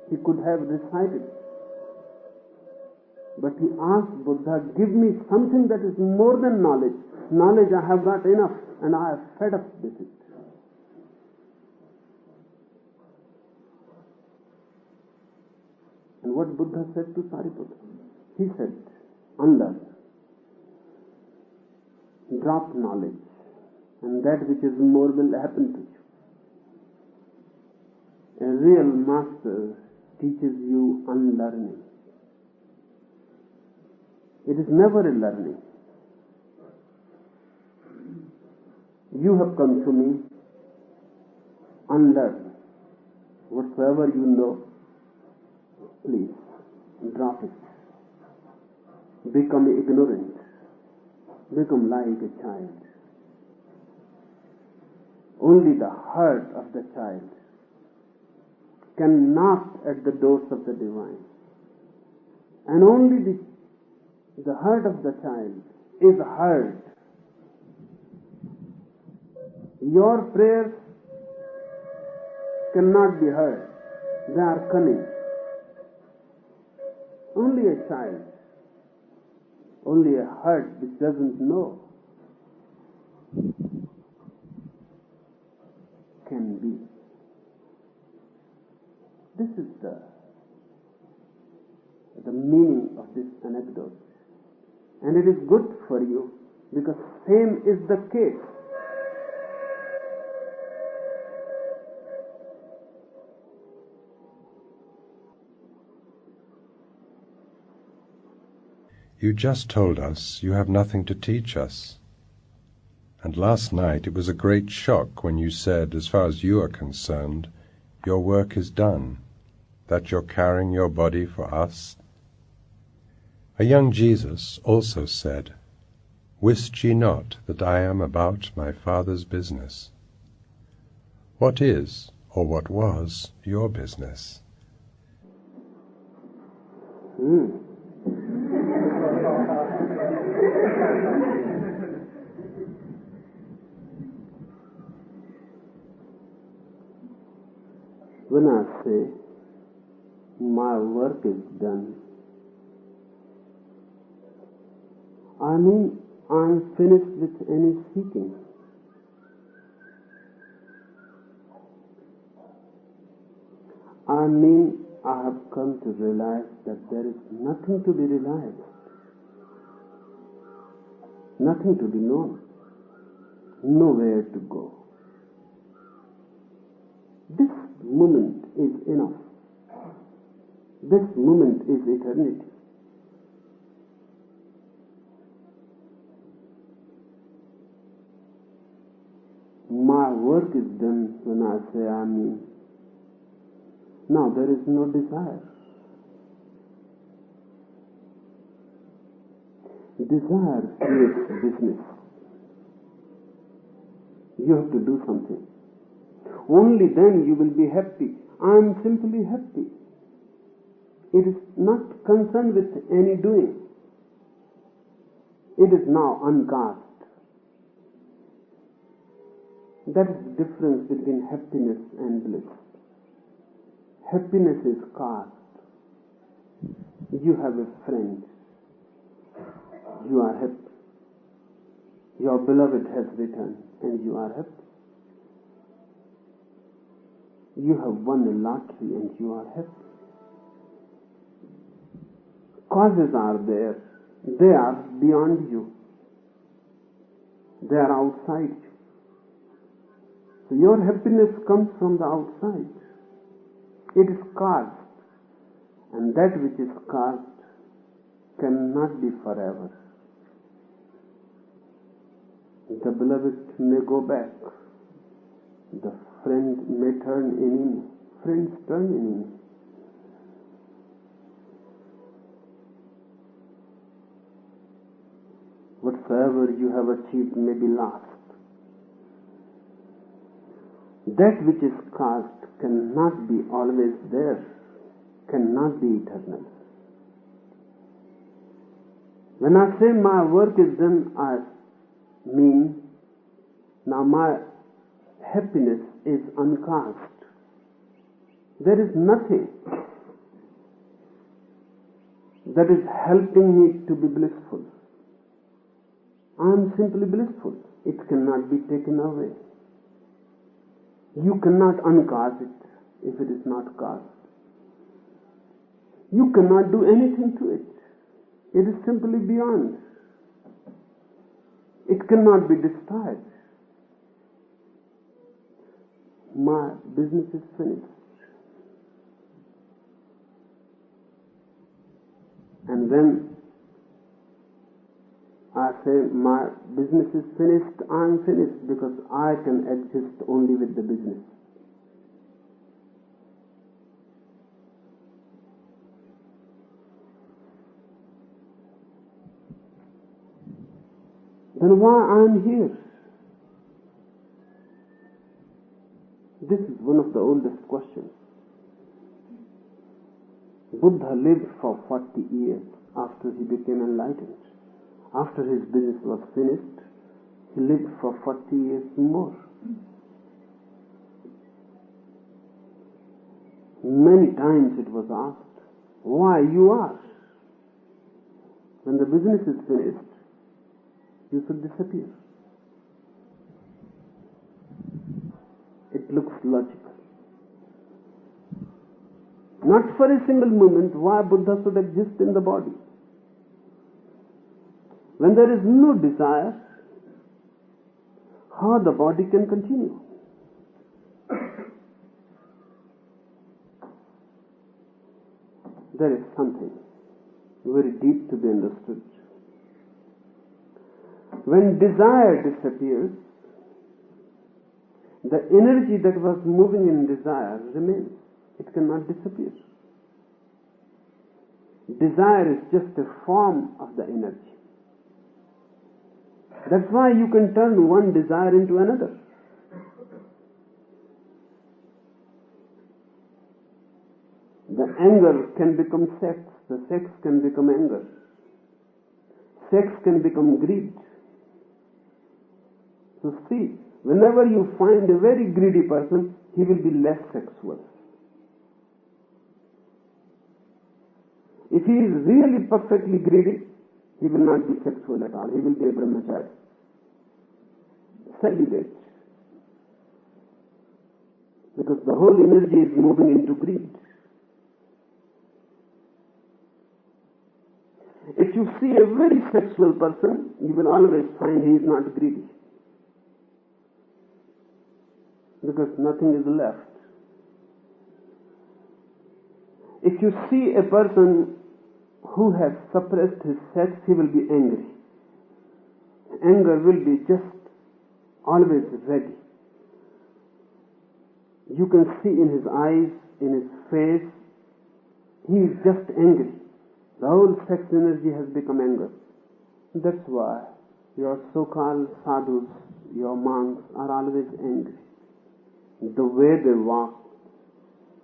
He could have recited. But he asked Buddha, give me something that is more than knowledge. Knowledge I have got enough and I have fed up with it. And what Buddha said to Sariputra? He said, unlearn. Drop knowledge. And that which is more will happen to you. A real master teaches you unlearning. It is never a learning. You have come to me, unlearn. Whatsoever you know, please drop it. Become ignorant. Become like a child. Only the heart of the child can knock at the doors of the divine. And only the heart of the child is heard. Your prayers cannot be heard. They are cunning. Only a child, only a heart which doesn't know can be. This is the meaning of this anecdote. And it is good for you because same is the case. You just told us you have nothing to teach us. And last night it was a great shock when you said, as far as you are concerned, your work is done, that you're carrying your body for us. A young Jesus also said, "Wist ye not that I am about my Father's business?" What is, or what was, your business? When I say my work is done, I mean I'm finished with any seeking. I mean I have come to realize that there is nothing to be realized, nothing to be known, nowhere to go. This moment is enough. This moment is eternity. My work is done when I say I mean. Now there is no desire. Desire creates business. You have to do something. Only then you will be happy. I am simply happy. It is not concerned with any doing. It is now uncast. That is the difference between happiness and bliss. Happiness is cast. You have a friend. You are happy. Your beloved has returned and you are happy. You have won a lottery and you are happy. Causes are there. They are beyond you. They are outside you. So your happiness comes from the outside. It is caused. And that which is caused cannot be forever. The beloved may go back. The friend may turn enemy. Friends turn enemy. Whatsoever you have achieved may be lost. That which is caused cannot be always there, cannot be eternal. When I say my work is done, I mean now my happiness is uncast. There is nothing that is helping me to be blissful. I am simply blissful. It cannot be taken away. You cannot uncast it if it is not cast. You cannot do anything to it. It is simply beyond. It cannot be destroyed. My business is finished. And when I say my business is finished, I am finished because I can exist only with the business. Then why I am here? This is one of the oldest questions. Buddha lived for 40 years after he became enlightened. After his business was finished, he lived for 40 years more. Many times it was asked, why you are? When the business is finished, you should disappear. It looks logical. Not for a single moment why Buddha should exist in the body. When there is no desire, how the body can continue? There is something very deep to be understood. When desire disappears, the energy that was moving in desire remains. It cannot disappear. Desire is just a form of the energy. That's why you can turn one desire into another. The anger can become sex. The sex can become anger. Sex can become greed. So see, whenever you find a very greedy person, he will be less sexual. If he is really perfectly greedy, he will not be sexual at all. He will be a brahmachari. Celibate. Because the whole energy is moving into greed. If you see a very sexual person, you will always find he is not greedy. Because nothing is left. If you see a person who has suppressed his sex, he will be angry. Anger will be just always ready. You can see in his eyes, in his face, he is just angry. The whole sex energy has become anger. That's why your so-called sadhus, your monks, are always angry. The way they walk,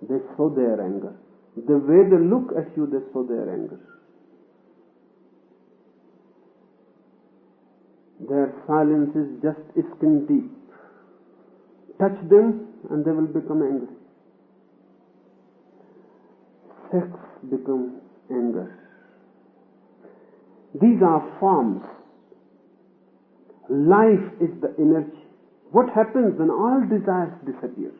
they show their anger. The way they look at you, they show their anger. Their silence is just skin deep. Touch them and they will become angry. Sex becomes anger. These are forms. Life is the energy. What happens when all desires disappear?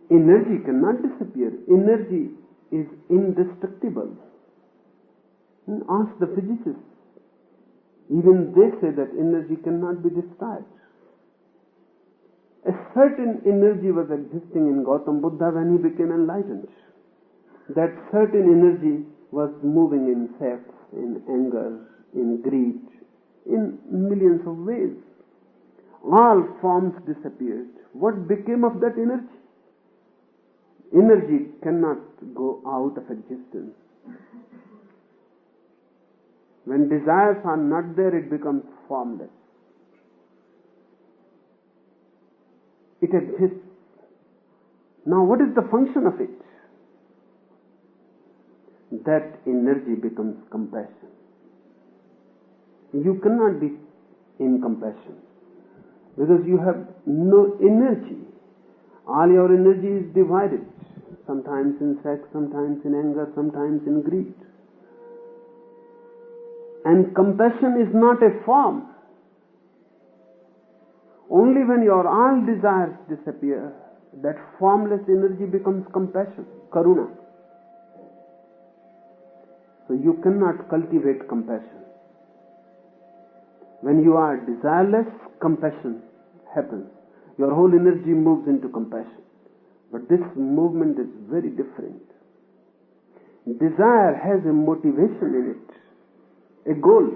Energy cannot disappear. Energy is indestructible. Ask the physicists. Even they say that energy cannot be destroyed. A certain energy was existing in Gautam Buddha when he became enlightened. That certain energy was moving in sex, in anger, in greed, in millions of ways. All forms disappeared. What became of that energy? Energy cannot go out of existence. When desires are not there, it becomes formless. It exists. Now, what is the function of it? That energy becomes compassion. You cannot be in compassion because you have no energy. All your energy is divided, sometimes in sex, sometimes in anger, sometimes in greed. And compassion is not a form. Only when your all desires disappear, that formless energy becomes compassion, karuna. So you cannot cultivate compassion. When you are desireless, compassion happens. Your whole energy moves into compassion. But this movement is very different. Desire has a motivation in it, a goal.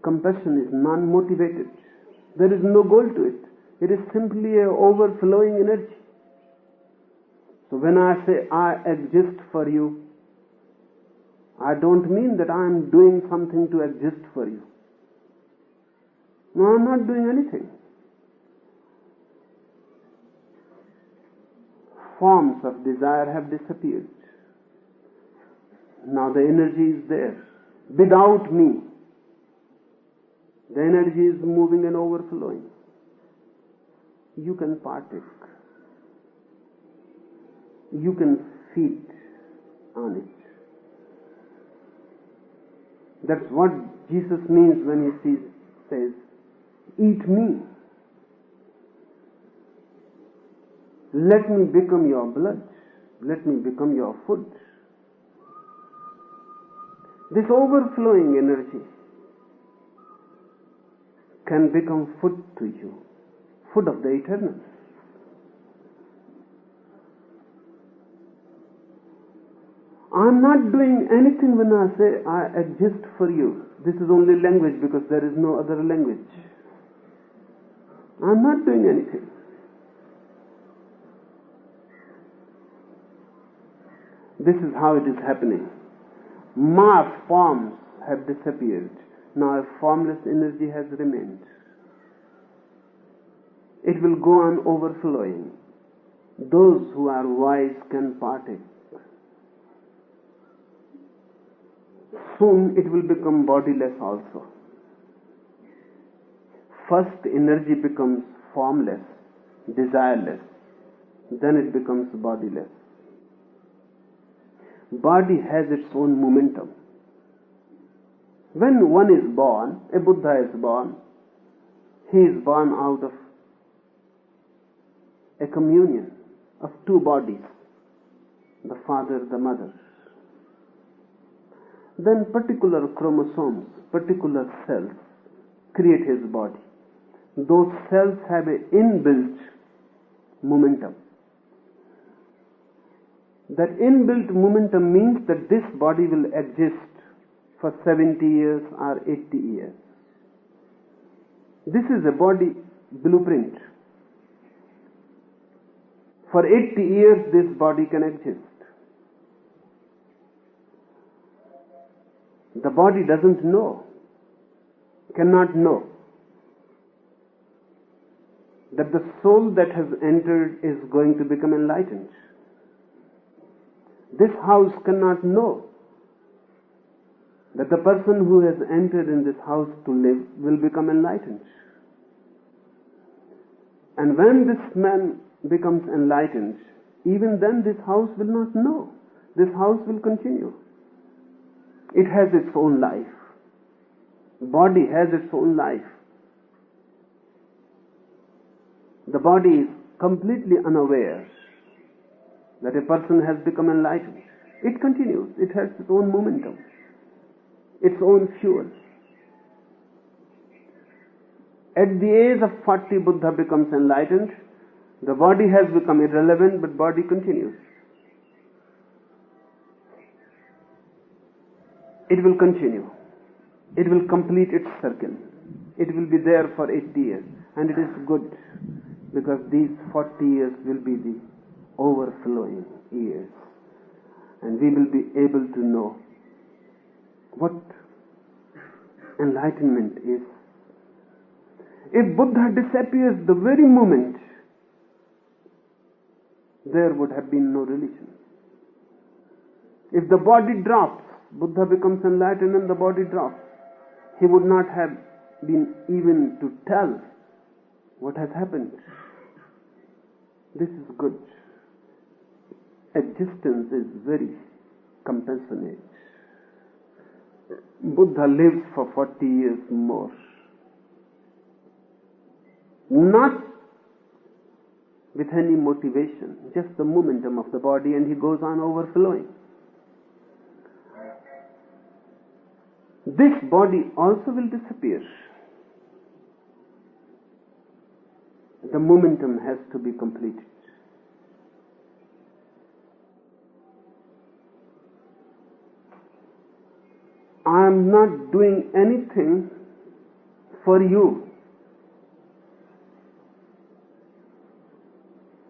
Compassion is non-motivated. There is no goal to it. It is simply an overflowing energy. So when I say I exist for you, I don't mean that I am doing something to exist for you. No, I am not doing anything. Forms of desire have disappeared. Now the energy is there. Without me, the energy is moving and overflowing. You can partake. You can feed on it. That's what Jesus means when he says, eat me. Let me become your blood. Let me become your food. This overflowing energy can become food to you, food of the eternal. I'm not doing anything when I say I exist for you. This is only language because there is no other language. I'm not doing anything. This is how it is happening. Mass forms have disappeared. Now a formless energy has remained. It will go on overflowing. Those who are wise can partake. Soon it will become bodiless also. First energy becomes formless, desireless. Then it becomes bodiless. Body has its own momentum. When one is born, a Buddha is born, he is born out of a communion of two bodies, the father, the mother. Then particular chromosomes, particular cells create his body. Those cells have an inbuilt momentum. That inbuilt momentum means that this body will exist for 70 years or 80 years. This is a body blueprint. For 80 years this body can exist. The body doesn't know, cannot know that the soul that has entered is going to become enlightened. This house cannot know that the person who has entered in this house to live will become enlightened. And when this man becomes enlightened, even then this house will not know. This house will continue. It has its own life. Body has its own life. The body is completely unaware that a person has become enlightened. It continues. It has its own momentum, its own fuel. At the age of 40, Buddha becomes enlightened. The body has become irrelevant, but body continues. It will continue. It will complete its circle. It will be there for 80 years. And it is good, because these 40 years will be the overflowing years. And we will be able to know what enlightenment is. If Buddha disappears the very moment, there would have been no religion. If the body drops, Buddha becomes enlightened and the body drops. He would not have been even to tell what has happened. This is good. Existence is very compassionate. Buddha lives for 40 years more. Not with any motivation, just the momentum of the body, and he goes on overflowing. This body also will disappear. The momentum has to be completed. I am not doing anything for you,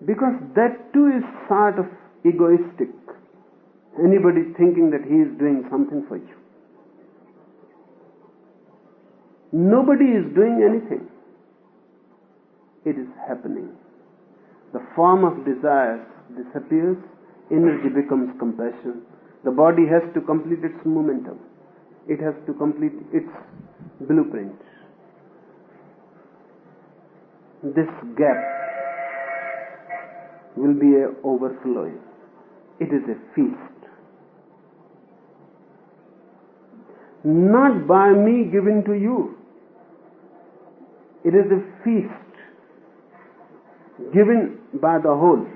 because that too is sort of egoistic. Anybody thinking that he is doing something for you. Nobody is doing anything. It is happening. The form of desire disappears, energy becomes compassion. The body has to complete its momentum. It has to complete its blueprint. This gap will be an overflowing. It is a feast. Not by me given to you. It is a feast given by the whole.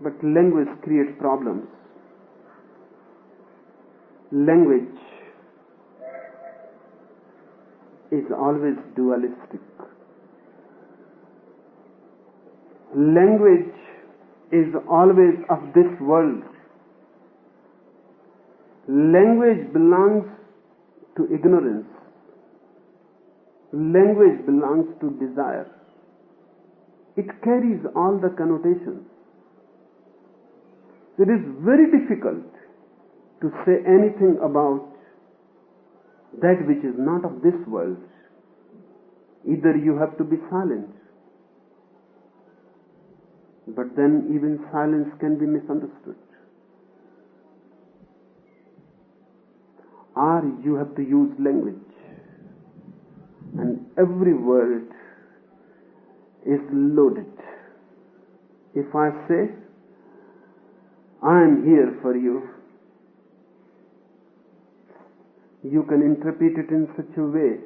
But language creates problems. Language is always dualistic. Language is always of this world. Language belongs to ignorance. Language belongs to desire. It carries all the connotations. It is very difficult to say anything about that which is not of this world. Either you have to be silent, but then even silence can be misunderstood, or you have to use language, and every word is loaded. If I say, I am here for you, you can interpret it in such a way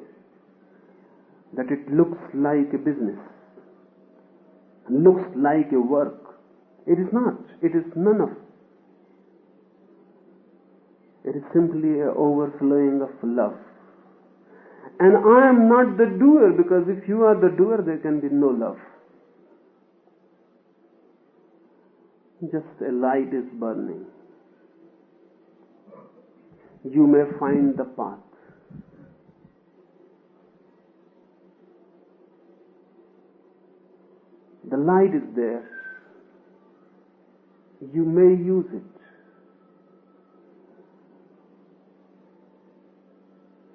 that it looks like a business, looks like a work. It is not. It is none of. It is simply an overflowing of love. And I am not the doer, because if you are the doer, there can be no love. Just a light is burning. You may find the path. The light is there. You may use it.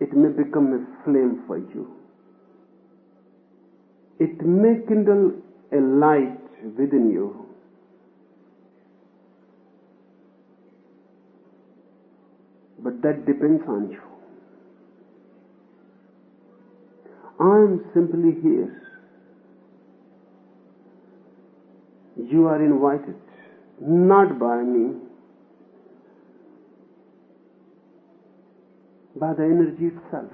It may become a flame for you. It may kindle a light within you. But that depends on you. I am simply here. You are invited, not by me, by the energy itself.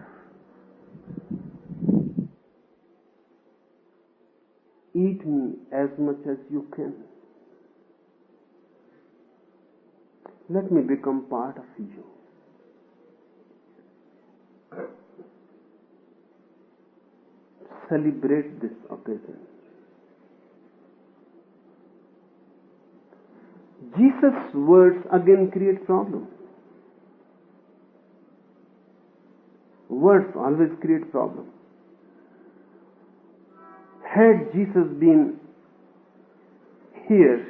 Eat me as much as you can. Let me become part of you. Celebrate this occasion. Jesus' words again create problem. Words always create problem. Had Jesus been here,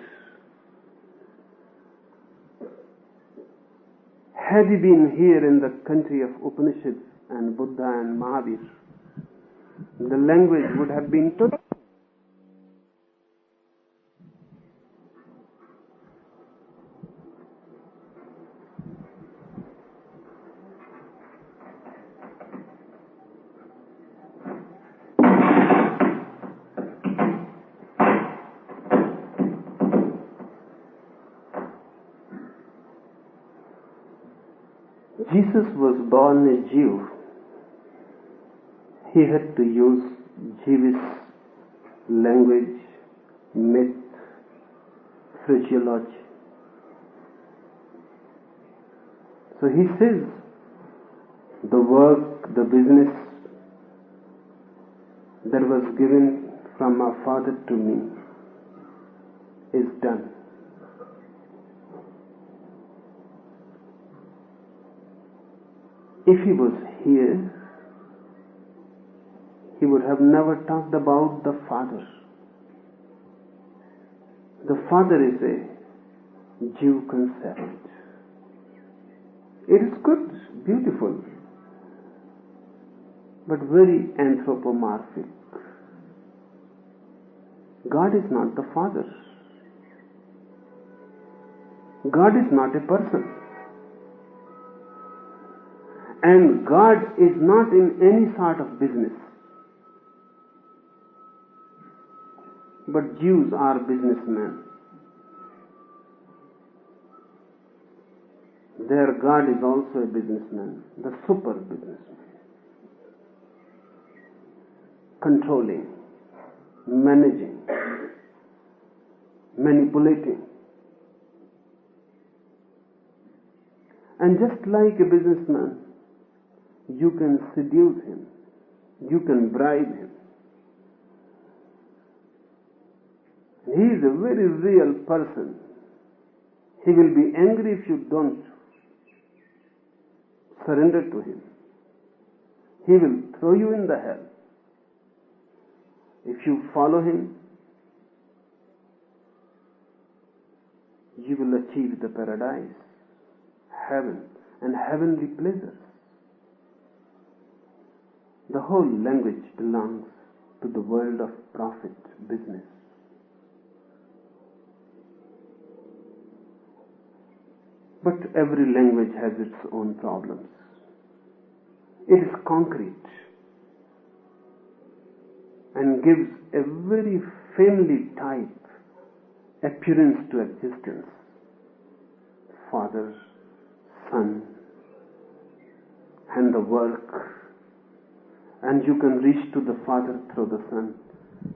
had he been here in the country of Upanishads and Buddha and Mahavir, the language would have been totally. Jesus was born a Jew. He had to use Jewish language, myth, phraseology. So he says, the work, the business that was given from my Father to me is done. If he was here, he would have never talked about the Father. The Father is a Jew concept. It is good, beautiful, but very anthropomorphic. God is not the Father. God is not a person. And God is not in any sort of business. But Jews are businessmen. Their God is also a businessman, the super businessman. Controlling, managing, manipulating. And just like a businessman, you can seduce him, you can bribe him, He is a very real person. He will be angry if you don't surrender to him. He will throw you in the hell. If you follow him, you will achieve the paradise, heaven, and heavenly pleasures. The whole language belongs to the world of profit, business. But every language has its own problems. It is concrete and gives a very family type appearance to existence. Father, Son, and the work. And you can reach to the Father through the Son.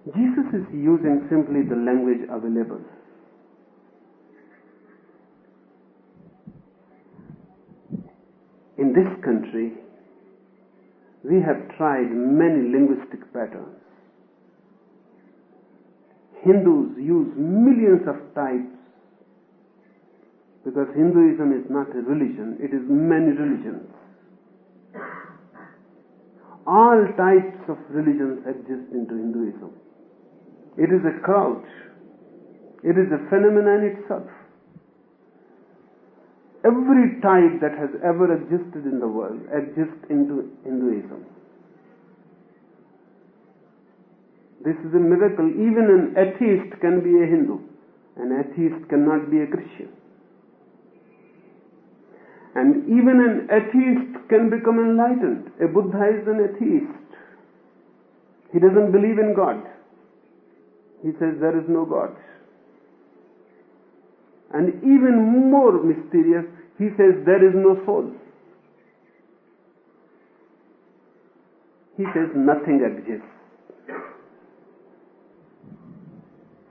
Jesus is using simply the language available. In this country, we have tried many linguistic patterns. Hindus use millions of types because Hinduism is not a religion, it is many religions. All types of religions exist into Hinduism. It is a crowd. It is a phenomenon itself. Every type that has ever existed in the world exists into Hinduism. This is a miracle. Even an atheist can be a Hindu. An atheist cannot be a Christian. And even an atheist can become enlightened. A Buddha is an atheist. He doesn't believe in God. He says there is no God. And even more mysterious, he says there is no soul. He says nothing exists.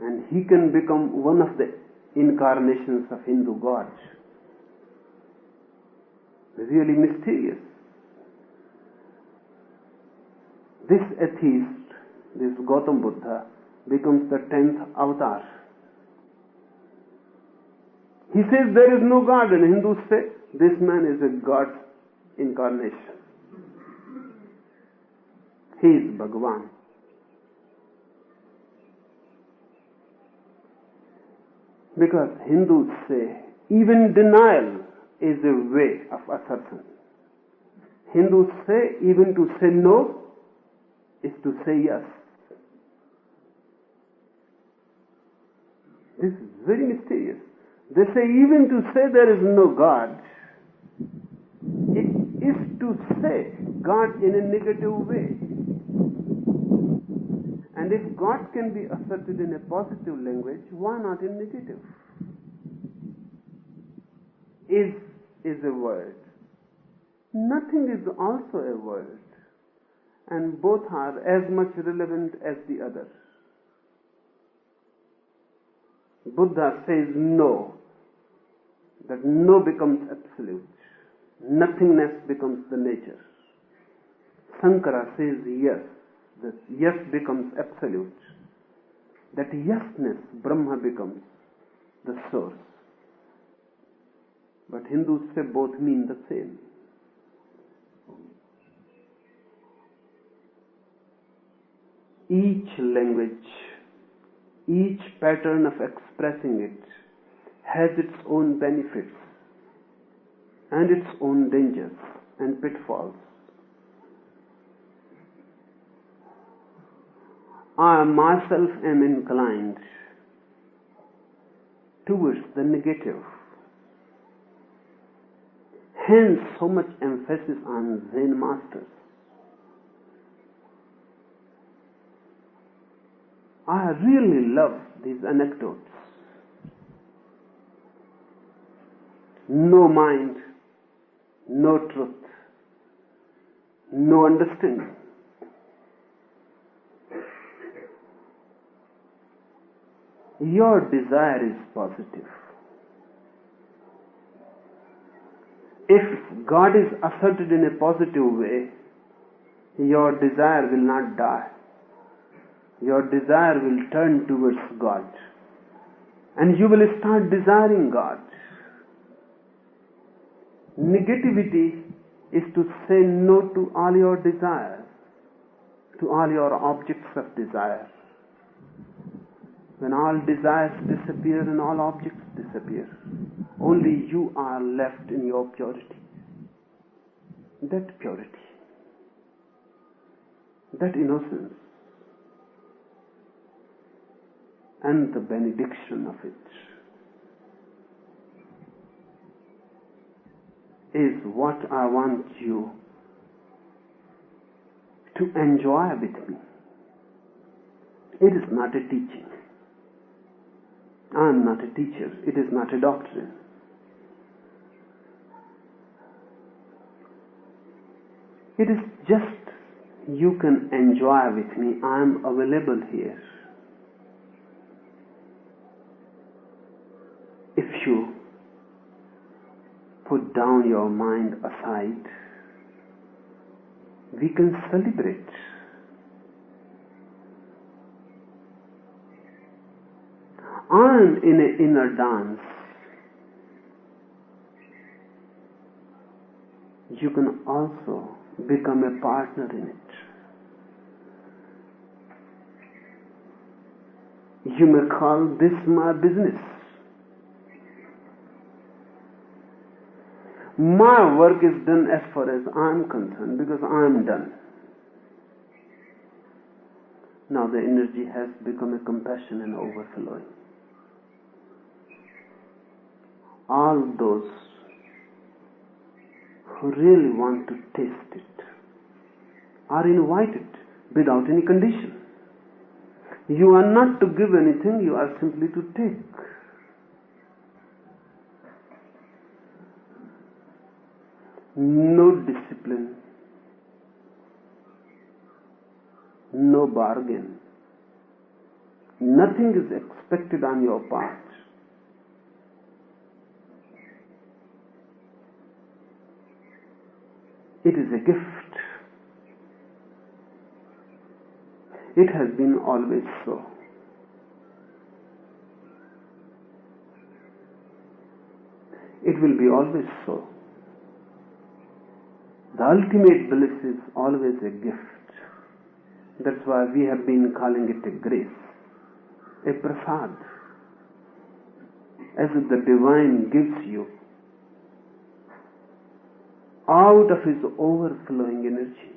And he can become one of the incarnations of Hindu gods. Really mysterious. This atheist, this Gautam Buddha, becomes the 10th avatar. He says there is no God, and Hindus say this man is a God incarnation. He is Bhagavan. Because Hindus say even denial is a way of assertion. Hindus say even to say no is to say yes. This is very mysterious. They say even to say there is no God, it is to say God in a negative way. And if God can be asserted in a positive language, why not in negative? Is a word. Nothing is also a word. And both are as much relevant as the other. Buddha says no. That no becomes absolute. Nothingness becomes the nature. Sankara says yes. That yes becomes absolute. That yesness, Brahma, becomes the source. But Hindus say both mean the same. Each language, each pattern of expressing it has its own benefits and its own dangers and pitfalls. I myself am inclined towards the negative. Hence so much emphasis on Zen Masters. I really love these anecdotes. No mind, no truth, no understanding. Your desire is positive. If God is asserted in a positive way, your desire will not die. Your desire will turn towards God. and you will start desiring God. Negativity is to say no to all your desires, to all your objects of desire. When all desires disappear and all objects disappear, only you are left in your purity. That purity, that innocence, and the benediction of it is what I want you to enjoy with me. It is not a teaching. I am not a teacher. It is not a doctrine. It is just you can enjoy with me. I am available here. If you put down your mind aside, we can celebrate. I am in an inner dance. You can also become a partner in it. You may call this my business. My work is done as far as I am concerned, because I am done. Now the energy has become a compassion and overflowing. All those who really want to taste it are invited without any condition. You are not to give anything, you are simply to take. No discipline, no bargain. Nothing is expected on your part. It is a gift. It has been always so. It will be always so. The ultimate bliss is always a gift. That's why we have been calling it a grace, a prasad, as if the divine gives you out of his overflowing energy.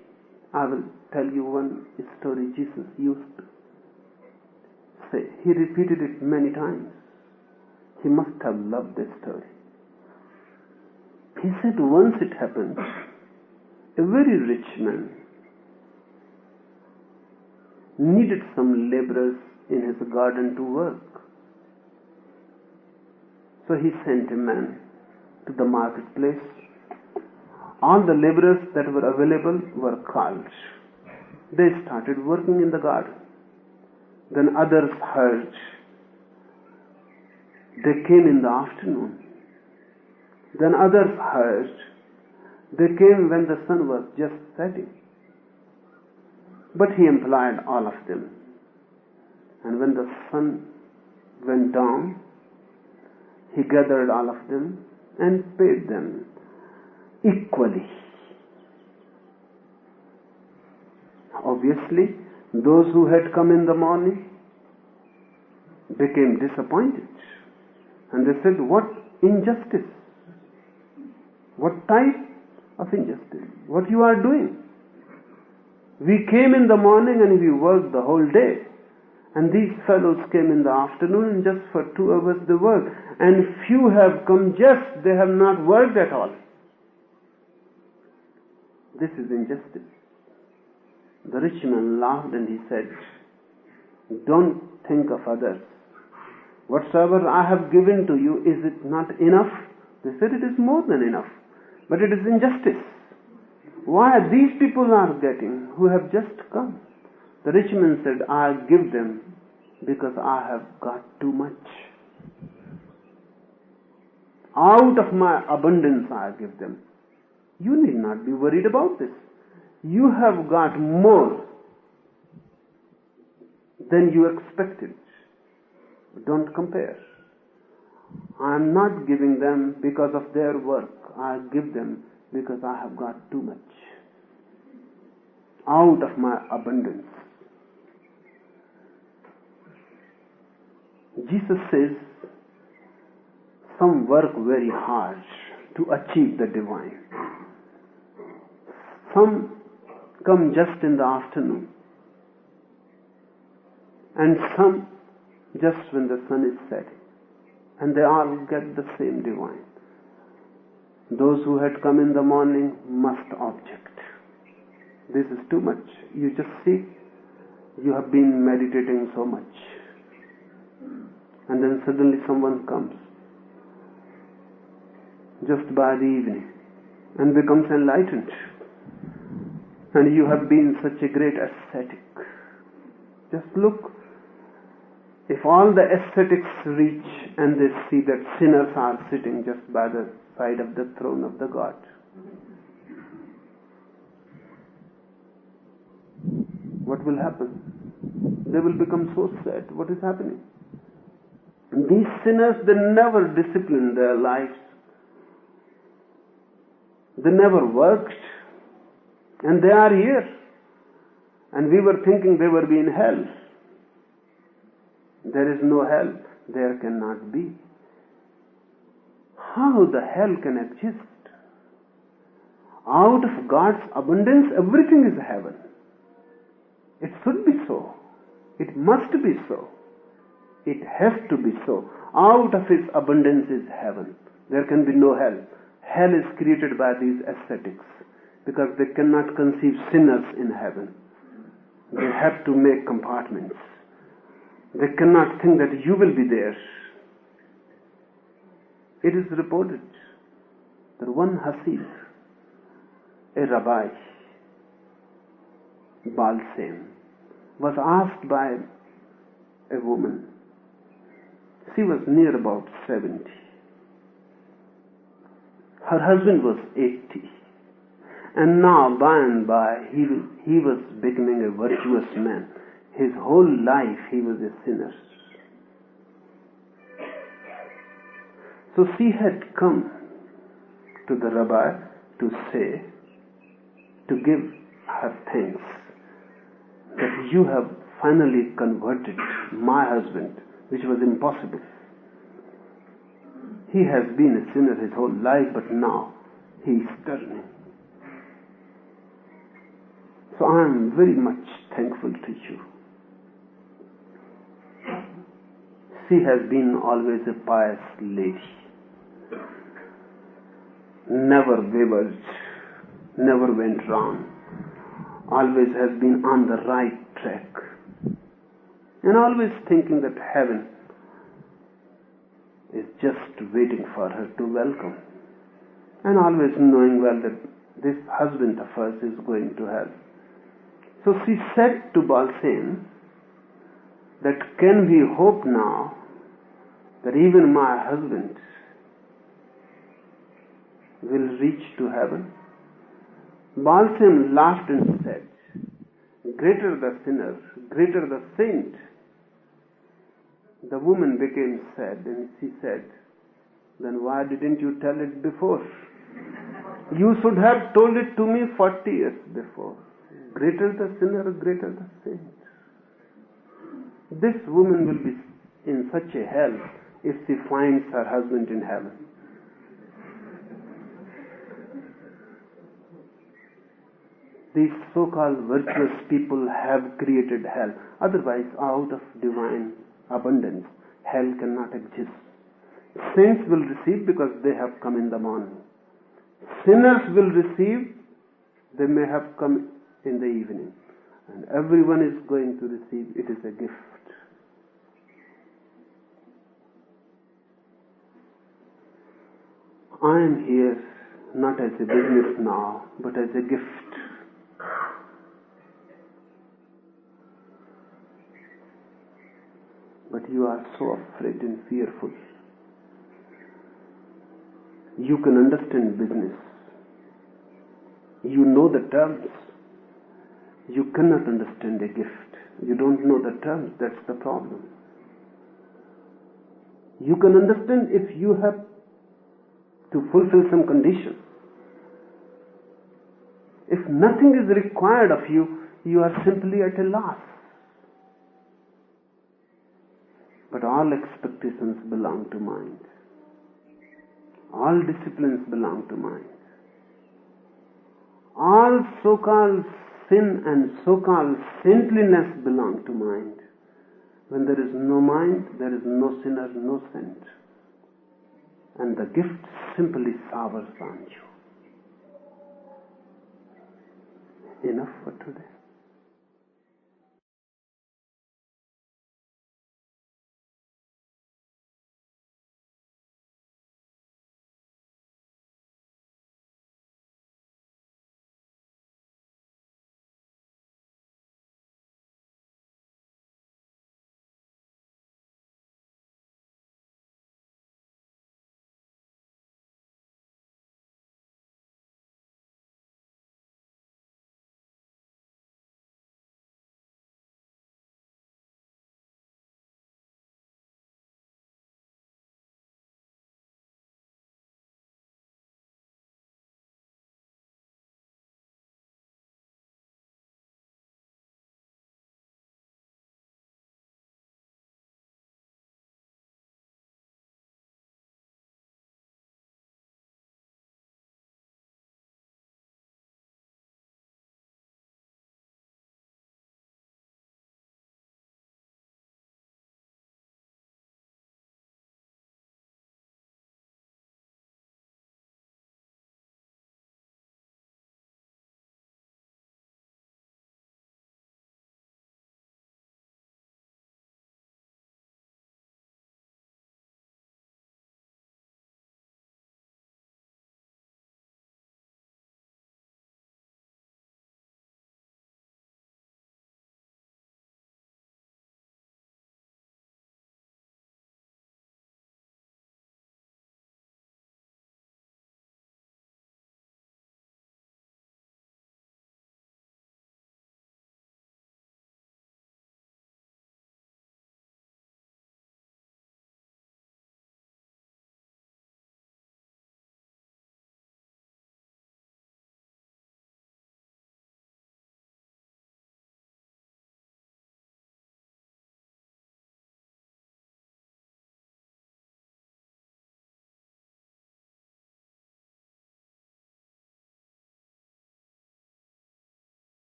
I will tell you one story Jesus used to say. He repeated it many times. He must have loved this story. He said once it happened, a very rich man needed some laborers in his garden to work. So he sent a man to the marketplace. All the laborers that were available were called. They started working in the garden. Then others heard. They came in the afternoon. Then others heard. They came when the sun was just setting. But he employed all of them. And when the sun went down, he gathered all of them and paid them equally. Obviously, those who had come in the morning became disappointed. And they said, what injustice? What type of injustice? What you are doing? We came in the morning and we worked the whole day. And these fellows came in the afternoon and just for 2 hours they worked. And few have come just, they have not worked at all. This is injustice. The rich man laughed and he said, don't think of others. Whatsoever I have given to you, is it not enough? They said, it is more than enough. But it is injustice. Why these people are getting who have just come? The rich man said, I give them because I have got too much. Out of my abundance I give them. You need not be worried about this. You have got more than you expected. Don't compare. I am not giving them because of their work. I give them because I have got too much out of my abundance. Jesus says, some work very hard to achieve the divine. Some come just in the afternoon, and some just when the sun is setting, and they all get the same divine. Those who had come in the morning must object. This is too much. You just see, you have been meditating so much, and then suddenly someone comes just by the evening and becomes enlightened, and you have been such a great ascetic. Just look, if all the ascetics reach and they see that sinners are sitting just by the side of the throne of the God, what will happen? They will become so sad. What is happening? These sinners, they never discipline their lives. They never worked, and they are here. And we were thinking they were in hell. There is no hell. There cannot be. How the hell can exist? Out of God's abundance, everything is heaven. It should be so. It must be so. It has to be so. Out of His abundance is heaven. There can be no hell. Hell is created by these ascetics because they cannot conceive sinners in heaven. They have to make compartments. They cannot think that you will be there. It is reported that one Hasid, a rabbi, Balsam, was asked by a woman. She was near about 70. Her husband was 80. And now, by and by, he was becoming a virtuous man. His whole life he was a sinner. So she had come to the rabbi to say, to give her thanks, that you have finally converted my husband, which was impossible. He has been a sinner his whole life, but now he is turning. So I am very much thankful to you. She has been always a pious lady, never wavered, never went wrong, always has been on the right track, and always thinking that heaven is just waiting for her to welcome, and always knowing well that this husband of hers is going to hell. So she said to Balsam that, can we hope now that even my husband will reach to heaven? Balsam laughed and said, greater the sinner, greater the saint. The woman became sad and she said, then why didn't you tell it before? You should have told it to me 40 years before. Greater the sinner, greater the saint. This woman will be in such a hell if she finds her husband in heaven. These so-called virtuous people have created hell. Otherwise, out of divine abundance, hell cannot exist. Saints will receive because they have come in the morning. Sinners will receive, they may have come in the evening. And everyone is going to receive. It is a gift. I am here not as a business now, but as a gift. But you are so afraid and fearful. You can understand business. You know the terms. You cannot understand a gift. You don't know the terms. That's the problem. You can understand if you have to fulfill some condition. If nothing is required of you, you are simply at a loss. But all expectations belong to mind. All disciplines belong to mind. All so-called sin and so-called saintliness belong to mind. When there is no mind, there is no sinner, no saint. And the gift simply showers on you. Enough for today.